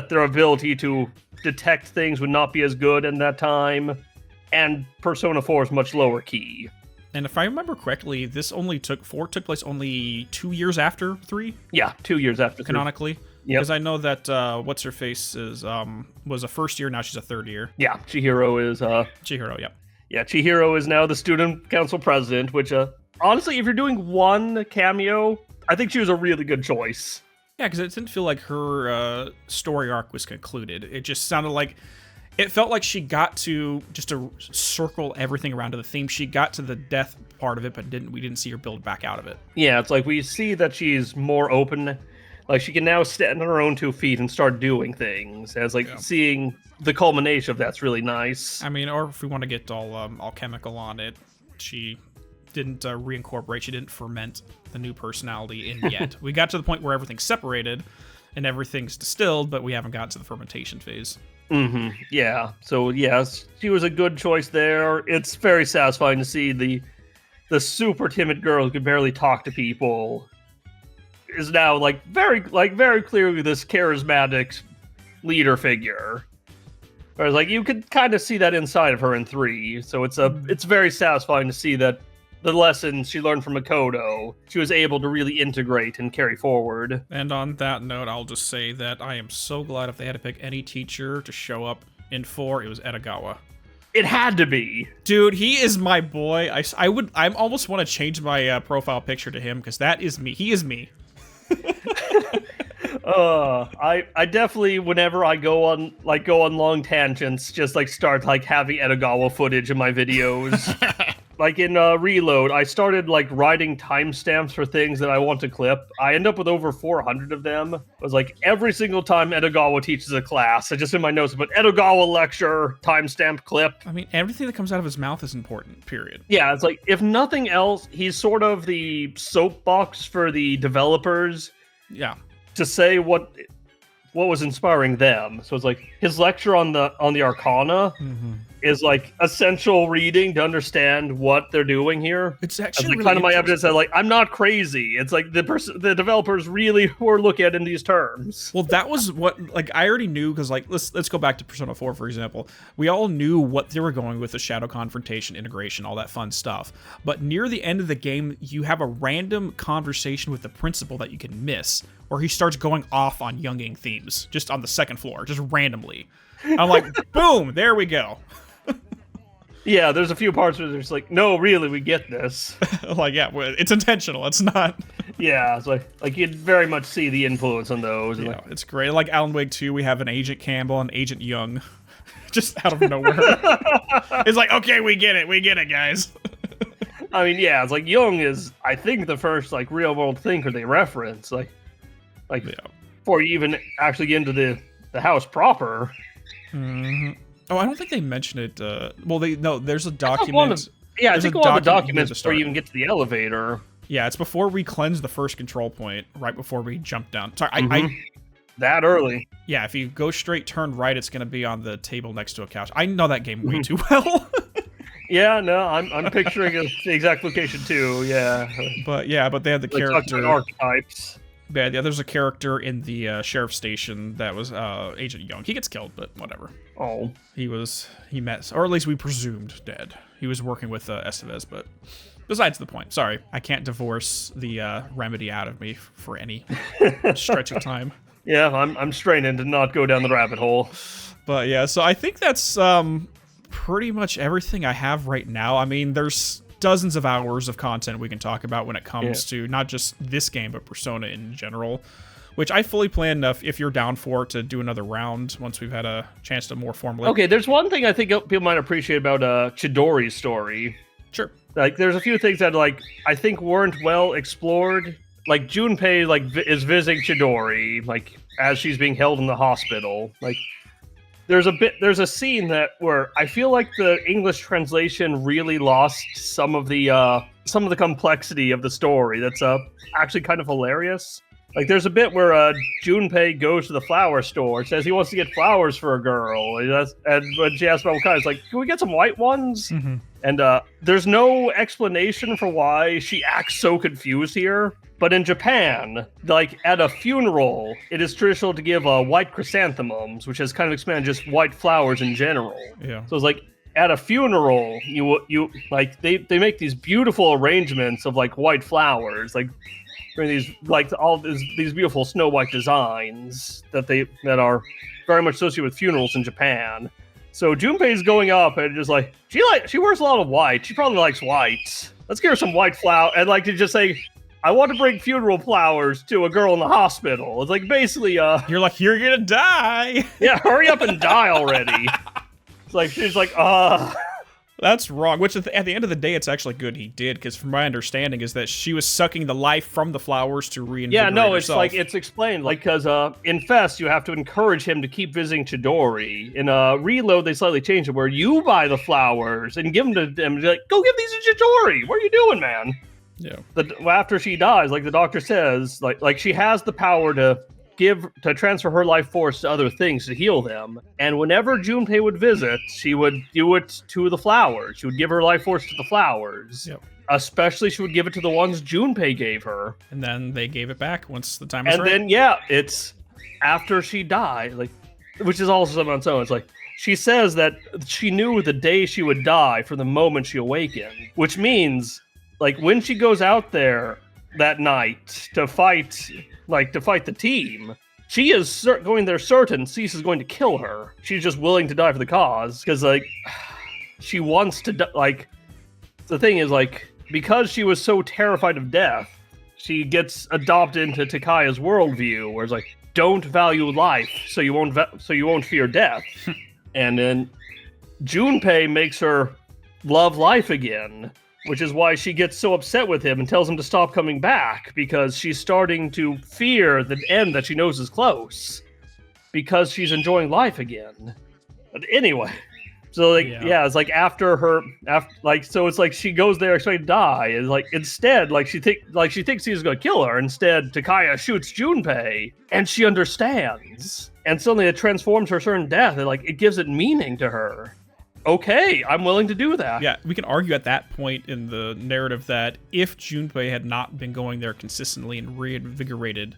Speaker 2: their ability to detect things would not be as good in that time, and Persona 4 is much lower key.
Speaker 1: And if I remember correctly, four took place only 2 years after 3?
Speaker 2: Yeah, 2 years after
Speaker 1: canonically.
Speaker 2: 3.
Speaker 1: Because I know that what's her face was a first year, now she's a third year.
Speaker 2: Yeah, Chihiro is
Speaker 1: Chihiro, yeah.
Speaker 2: Yeah, Chihiro is now the student council president, which honestly, if you're doing one cameo, I think she was a really good choice.
Speaker 1: Yeah, because it didn't feel like her story arc was concluded. It just sounded like it felt like she got to just to circle everything around to the theme. She got to the death part of it, but we didn't see her build back out of it.
Speaker 2: Yeah, it's like we see that she's more open. Like she can now stand on her own 2 feet and start doing things. As seeing the culmination of that's really nice.
Speaker 1: I mean, or if we want to get all chemical on it, she didn't reincorporate. She didn't ferment the new personality in yet. We got to the point where everything's separated and everything's distilled, but we haven't gotten to the fermentation phase.
Speaker 2: Yeah. So yes, she was a good choice there. It's very satisfying to see the super timid girl who could barely talk to people is now very clearly this charismatic leader figure. Whereas you could kind of see that inside of her in 3. So it's very satisfying to see that the lessons she learned from Makoto, she was able to really integrate and carry forward.
Speaker 1: And on that note, I'll just say that I am so glad if they had to pick any teacher to show up in 4, it was Edogawa.
Speaker 2: It had to be.
Speaker 1: Dude, he is my boy. I almost want to change my profile picture to him, because that is me. He is me.
Speaker 2: I definitely, whenever I go on long tangents, just like start like having Edogawa footage in my videos. Like in Reload, I started like writing timestamps for things that I want to clip. I end up with over 400 of them. It was like every single time Edogawa teaches a class, I just in my notes, but Edogawa lecture, timestamp clip.
Speaker 1: I mean, everything that comes out of his mouth is important, period.
Speaker 2: Yeah, it's like, if nothing else, he's sort of the soapbox for the developers.
Speaker 1: Yeah.
Speaker 2: To say what was inspiring them. So it's like his lecture on the Arcana is like essential reading to understand what they're doing here.
Speaker 1: It's actually
Speaker 2: like
Speaker 1: really
Speaker 2: kind of my evidence that like I'm not crazy. It's like the developers really were looking at it in these terms.
Speaker 1: Well, that was what like I already knew, because like let's go back to Persona 4 for example. We all knew what they were going with the shadow confrontation, integration, all that fun stuff. But near the end of the game, you have a random conversation with the principal that you can miss, where he starts going off on Jungian themes just on the second floor, just randomly. I'm like, boom, there we go.
Speaker 2: Yeah, there's a few parts where there's like, no, really, we get this.
Speaker 1: Like, yeah, it's intentional. It's not.
Speaker 2: Yeah, it's like you'd very much see the influence on those.
Speaker 1: Yeah,
Speaker 2: like,
Speaker 1: it's great. Like Alan Wake 2, we have an Agent Campbell and Agent Young, just out of nowhere. It's like, okay, we get it, guys.
Speaker 2: I mean, yeah, it's like Young is, I think, the first like real world thinker they reference. Like yeah. Before you even actually get into the house proper.
Speaker 1: Mm-hmm. Oh, I don't think they mention it. Well, there's a document.
Speaker 2: I think one of the documents before you even get to the elevator.
Speaker 1: Yeah, it's before we cleanse the first control point, right before we jump down. Sorry,
Speaker 2: that early.
Speaker 1: Yeah, if you go straight, turn right, it's going to be on the table next to a couch. I know that game way too well.
Speaker 2: Yeah, no, I'm picturing the exact location too. Yeah,
Speaker 1: but they had the character
Speaker 2: archetypes.
Speaker 1: Yeah, there's a character in the sheriff's station that was Agent Young. He gets killed, but whatever.
Speaker 2: Oh.
Speaker 1: He met, or at least we presumed dead. He was working with Estevez, but besides the point. Sorry, I can't divorce the remedy out of me for any stretch of time.
Speaker 2: Yeah, I'm straining to not go down the rabbit hole.
Speaker 1: But yeah, so I think that's pretty much everything I have right now. I mean, there's dozens of hours of content we can talk about when it comes to not just this game, but Persona in general, which I fully plan, if you're down for it, to do another round once we've had a chance to more formally.
Speaker 2: Okay, there's one thing I think people might appreciate about Chidori's story.
Speaker 1: Sure.
Speaker 2: Like, there's a few things that, like, I think weren't well explored. Like, Junpei, like, is visiting Chidori, like, as she's being held in the hospital. Like, there's a scene where I feel like the English translation really lost some of the complexity of the story. That's actually kind of hilarious. Like, there's a bit where Junpei goes to the flower store, says he wants to get flowers for a girl, and when she asks about what kind, it's like, can we get some white ones? Mm-hmm. And there's no explanation for why she acts so confused here. But in Japan, like at a funeral, it is traditional to give white chrysanthemums, which has kind of expanded just white flowers in general.
Speaker 1: Yeah.
Speaker 2: So it's like at a funeral, you like they make these beautiful arrangements of like white flowers, like these like all these beautiful snow white designs that are very much associated with funerals in Japan. So Junpei's going up and just like she wears a lot of white. She probably likes white. Let's give her some white flower, and like to just say, I want to bring funeral flowers to a girl in the hospital. It's like basically
Speaker 1: you're like, you're gonna die.
Speaker 2: Yeah, hurry up and die already. It's like she's like
Speaker 1: That's wrong, which at the end of the day, it's actually good he did, because from my understanding is that she was sucking the life from the flowers to reinvigorate herself.
Speaker 2: It's like, it's explained, like, because in Fest, you have to encourage him to keep visiting Chidori. In Reload, they slightly changed it, where you buy the flowers and give them to them, and be like, go give these to Chidori! What are you doing, man?
Speaker 1: Yeah.
Speaker 2: After she dies, like the doctor says, like she has the power to transfer her life force to other things to heal them. And whenever Junpei would visit, she would do it to the flowers. She would give her life force to the flowers.
Speaker 1: Yep.
Speaker 2: Especially she would give it to the ones Junpei gave her.
Speaker 1: And then they gave it back once the time was right.
Speaker 2: And then, it's after she died, like, which is also something on its own. It's like, she says that she knew the day she would die from the moment she awakened, which means, like, when she goes out there that night to fight the team, she is going there certain Cease is going to kill her. She's just willing to die for the cause, because, like, she wants to like, the thing is, like, because she was so terrified of death, she gets adopted into Takaya's worldview, where it's like, don't value life, so you won't fear death. And then Junpei makes her love life again, which is why she gets so upset with him and tells him to stop coming back, because she's starting to fear the end that she knows is close, because she's enjoying life again. But anyway, so like it's like so it's like she goes there expecting to die, and like instead she thinks he's gonna kill her. Instead, Takaya shoots Junpei, and she understands, and suddenly it transforms her certain death, and like it gives it meaning to her. Okay, I'm willing to do that.
Speaker 1: Yeah, we can argue at that point in the narrative that if Junpei had not been going there consistently and reinvigorated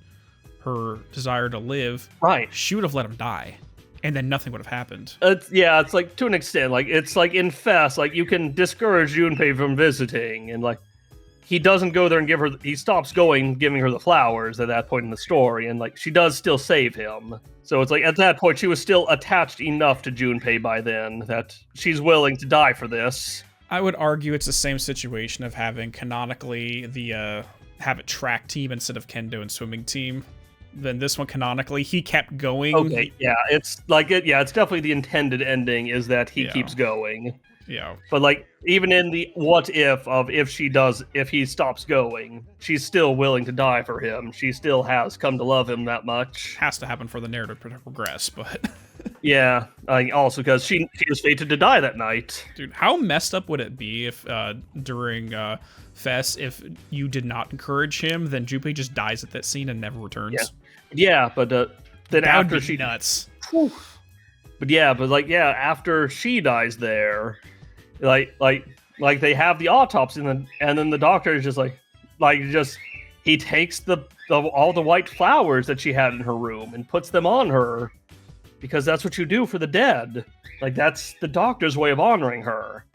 Speaker 1: her desire to live,
Speaker 2: right,
Speaker 1: she would have let him die, and then nothing would have happened.
Speaker 2: It's like to an extent, like it's like in Fest, like you can discourage Junpei from visiting, and like he doesn't go there and he stops going, giving her the flowers at that point in the story, and like she does still save him. So it's like at that point she was still attached enough to Junpei by then that she's willing to die for this.
Speaker 1: I would argue it's the same situation of having canonically the have a track team instead of kendo and swimming team. Then this one canonically he kept going.
Speaker 2: Okay, yeah, it's like it's definitely the intended ending is that he keeps going.
Speaker 1: Yeah.
Speaker 2: But like even in the what if of if he stops going, she's still willing to die for him. She still has come to love him that much.
Speaker 1: Has to happen for the narrative to progress, but
Speaker 2: yeah, also because she was fated to die that night.
Speaker 1: Dude, how messed up would it be if during Fest, if you did not encourage him, then Junpei just dies at that scene and never returns?
Speaker 2: Yeah, but then
Speaker 1: that
Speaker 2: after
Speaker 1: would be nuts.
Speaker 2: Whew. But after she dies there, like they have the autopsy, and then the doctor is just he takes all the white flowers that she had in her room and puts them on her, because that's what you do for the dead. Like that's the doctor's way of honoring her,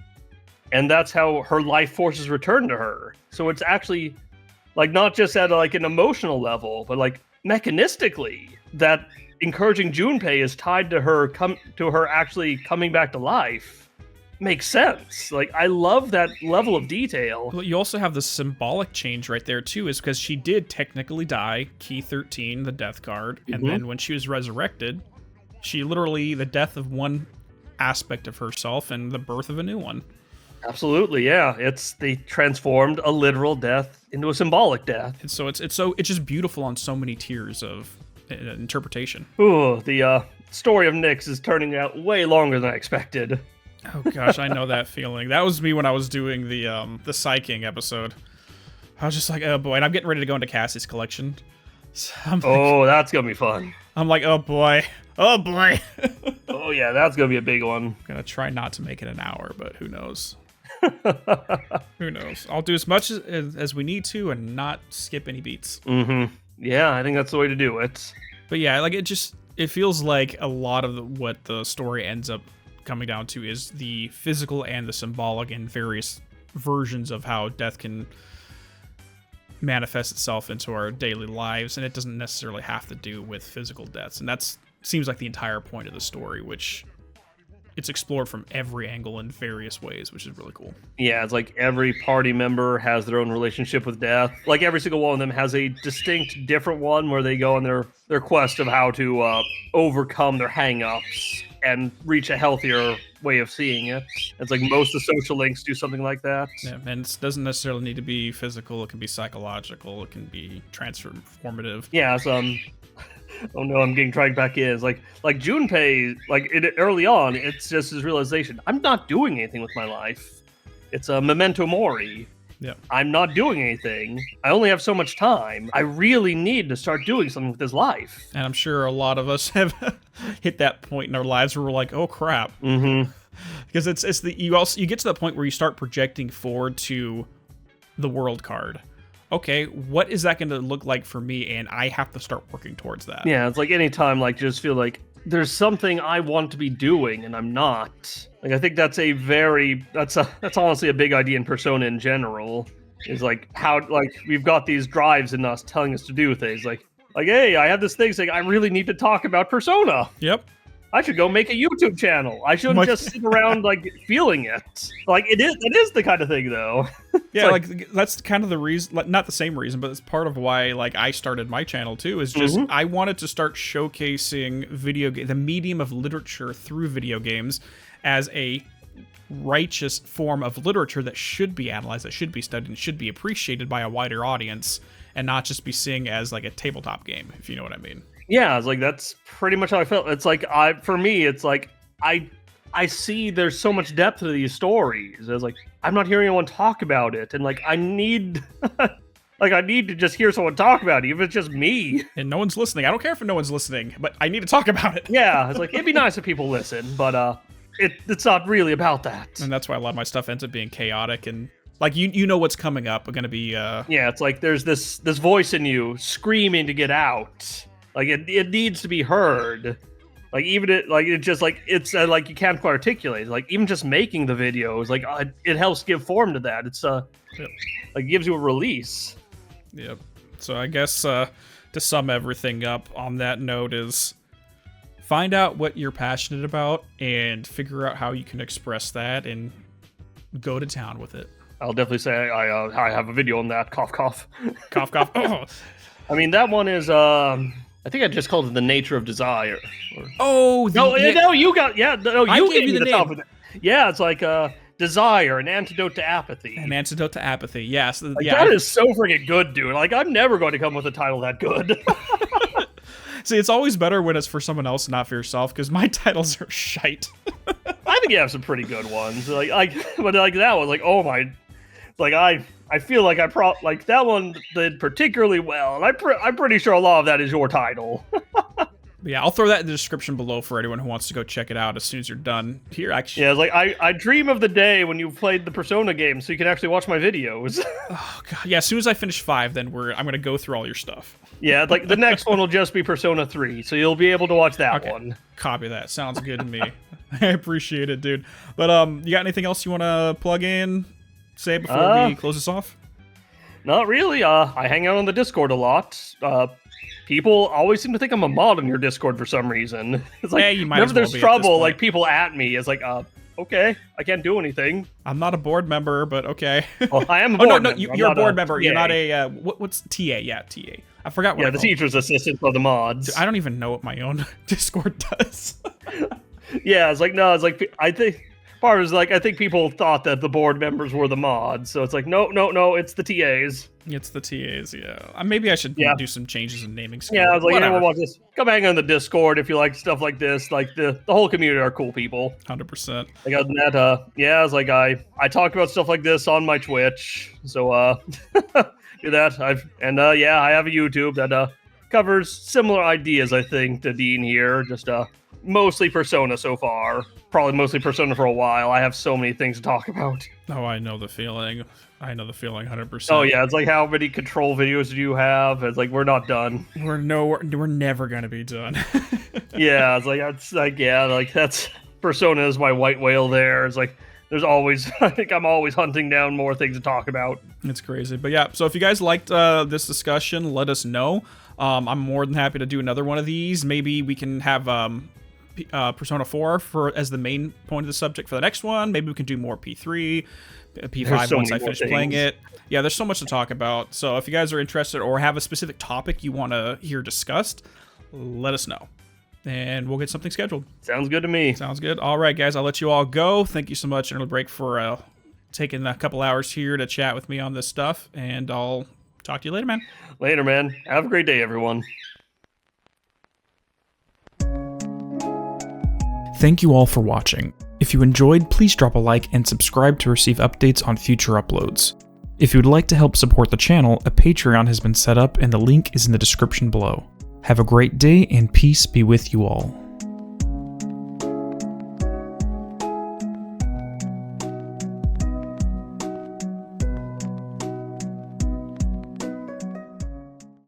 Speaker 2: and that's how her life forces return to her. So it's actually like not just at like an emotional level, but like mechanistically that encouraging Junpei is tied to her actually coming back to life. Makes sense. Like I love that level of detail.
Speaker 1: Well, you also have the symbolic change right there too, is because she did technically die, key 13, the death card, and then when she was resurrected, she literally the death of one aspect of herself and the birth of a new one.
Speaker 2: Absolutely, yeah. They transformed a literal death into a symbolic death.
Speaker 1: And so it's just beautiful on so many tiers of interpretation.
Speaker 2: Ooh, the story of Nyx is turning out way longer than I expected.
Speaker 1: Oh gosh, I know that feeling. That was me when I was doing the psyching episode. I was just like, oh boy, and I'm getting ready to go into Cassie's collection. So
Speaker 2: that's gonna be fun.
Speaker 1: I'm like, oh boy. Oh
Speaker 2: yeah, that's gonna be a big one.
Speaker 1: I'm gonna try not to make it an hour, but who knows? Who knows? I'll do as much as we need to and not skip any beats.
Speaker 2: Yeah, I think that's the way to do it.
Speaker 1: But yeah, like it feels like a lot of what the story ends up coming down to is the physical and the symbolic and various versions of how death can manifest itself into our daily lives, and it doesn't necessarily have to do with physical deaths. And that seems like the entire point of the story, which it's explored from every angle in various ways, which is really cool.
Speaker 2: Yeah, it's like every party member has their own relationship with death. Like every single one of them has a distinct different one where they go on their quest of how to overcome their hang-ups and reach a healthier way of seeing it. It's like most of the social links do something like that.
Speaker 1: Yeah, and it doesn't necessarily need to be physical. It can be psychological. It can be transformative.
Speaker 2: Yeah, oh no, I'm getting dragged back in. It's like Junpei, early on, it's just his realization, I'm not doing anything with my life. It's a memento mori.
Speaker 1: Yeah.
Speaker 2: I'm not doing anything. I only have so much time. I really need to start doing something with his life.
Speaker 1: And I'm sure a lot of us have hit that point in our lives where we're like, oh crap. Because you get to that point where you start projecting forward to the world card. Okay, what is that going to look like for me? And I have to start working towards that.
Speaker 2: Yeah, it's like anytime, just feel like there's something I want to be doing and I'm not. Like, I think that's honestly a big idea in Persona in general. Is like how, we've got these drives in us telling us to do things. Like, hey, I have this thing saying I really need to talk about Persona.
Speaker 1: Yep.
Speaker 2: I should go make a YouTube channel. I shouldn't just sit around feeling it. It is the kind of thing though.
Speaker 1: Yeah, like that's kind of the reason, like, not the same reason, but it's part of why like I started my channel too. Is just I wanted to start showcasing the medium of literature through video games as a righteous form of literature that should be analyzed, that should be studied, and should be appreciated by a wider audience, and not just be seen as like a tabletop game, if you know what I mean.
Speaker 2: Yeah, it's like that's pretty much how I felt. It's like for me, it's like I see there's so much depth to these stories. It's like I'm not hearing anyone talk about it, and like I need like I need to just hear someone talk about it, even if it's just me.
Speaker 1: And no one's listening. I don't care if no one's listening, but I need to talk about it.
Speaker 2: Yeah, it's like it'd be nice if people listen, but it's not really about that.
Speaker 1: And that's why a lot of my stuff ends up being chaotic, and like you know what's coming up. We're gonna be
Speaker 2: yeah, it's like there's this voice in you screaming to get out. Like it needs to be heard. Like even it's just like it's like you can't quite articulate. Like even just making the videos, like it helps give form to that. It's like gives you a release.
Speaker 1: Yep. So I guess to sum everything up on that note is find out what you're passionate about and figure out how you can express that and go to town with it.
Speaker 2: I'll definitely say I have a video on that. Cough, cough.
Speaker 1: Cough, cough. Oh.
Speaker 2: I mean, that one is, I think I just called it The Nature of Desire.
Speaker 1: Oh,
Speaker 2: no, you got, no, you
Speaker 1: gave me the name.
Speaker 2: Yeah, it's like Desire, an Antidote to Apathy.
Speaker 1: An Antidote to Apathy, yes.
Speaker 2: Like, yeah, that is so freaking good, dude. Like, I'm never going to come with a title that good.
Speaker 1: See, it's always better when it's for someone else, not for yourself, because my titles are shite.
Speaker 2: I think you have some pretty good ones. But like that one, like, oh my, like I feel like like that one did particularly well, and I'm pretty sure a lot of that is your title.
Speaker 1: Yeah, I'll throw that in the description below for anyone who wants to go check it out as soon as you're done. Here, actually.
Speaker 2: Yeah, it's like I dream of the day when you played the Persona game, so you can actually watch my videos.
Speaker 1: Oh god, yeah. As soon as I finish 5, then I'm gonna go through all your stuff.
Speaker 2: Yeah, like the next one will just be Persona 3, so you'll be able to watch that one.
Speaker 1: Copy that. Sounds good to me. I appreciate it, dude. But you got anything else you want to plug in, say before we close this off?
Speaker 2: Not really. I hang out on the Discord a lot. People always seem to think I'm a mod on your Discord for some reason. It's like,
Speaker 1: you might
Speaker 2: whenever
Speaker 1: as well
Speaker 2: there's
Speaker 1: be
Speaker 2: trouble, like people at me. It's like, okay, I can't do anything.
Speaker 1: I'm not a board member, but okay.
Speaker 2: Well, I am a board member.
Speaker 1: You're a board member. You're not a, what's TA? Yeah, TA. I forgot what
Speaker 2: the teacher's assistant for the mods.
Speaker 1: Dude, I don't even know what my own Discord does.
Speaker 2: Yeah, it's like, no, it's like, I think, part is like, I think people thought that the board members were the mods. So it's like, no, it's the TAs.
Speaker 1: It's the TAs, yeah. Maybe I should do some changes in naming scheme.
Speaker 2: Yeah, I was like, anyone want this? Come hang on the Discord if you like stuff like this. Like the whole community are cool people.
Speaker 1: 100%.
Speaker 2: Like other than that, yeah, I was like, I talk about stuff like this on my Twitch. So do that. I have a YouTube that covers similar ideas, I think, to Dean here. Just mostly Persona so far. Probably mostly Persona for a while. I have so many things to talk about.
Speaker 1: Oh, I know the feeling. 100%.
Speaker 2: Oh yeah, it's like, how many Control videos do you have? It's like, we're not done.
Speaker 1: We're never gonna be done.
Speaker 2: Yeah, that's Persona is my white whale there. It's like, there's always, I think I'm always hunting down more things to talk about.
Speaker 1: It's crazy. But yeah, so if you guys liked this discussion, let us know. I'm more than happy to do another one of these. Maybe we can have Persona 4 as the main point of the subject for the next one. Maybe we can do more P3, P5 once I finish playing it. Yeah, there's so much to talk about. So if you guys are interested or have a specific topic you want to hear discussed, let us know. And we'll get something scheduled.
Speaker 2: Sounds good to me.
Speaker 1: Sounds good. All right, guys, I'll let you all go. Thank you so much, Early Break, for taking a couple hours here to chat with me on this stuff. And I'll talk to you later, man.
Speaker 2: Later, man. Have a great day, everyone.
Speaker 1: Thank you all for watching. If you enjoyed, please drop a like and subscribe to receive updates on future uploads. If you would like to help support the channel, a Patreon has been set up and the link is in the description below. Have a great day and peace be with you all.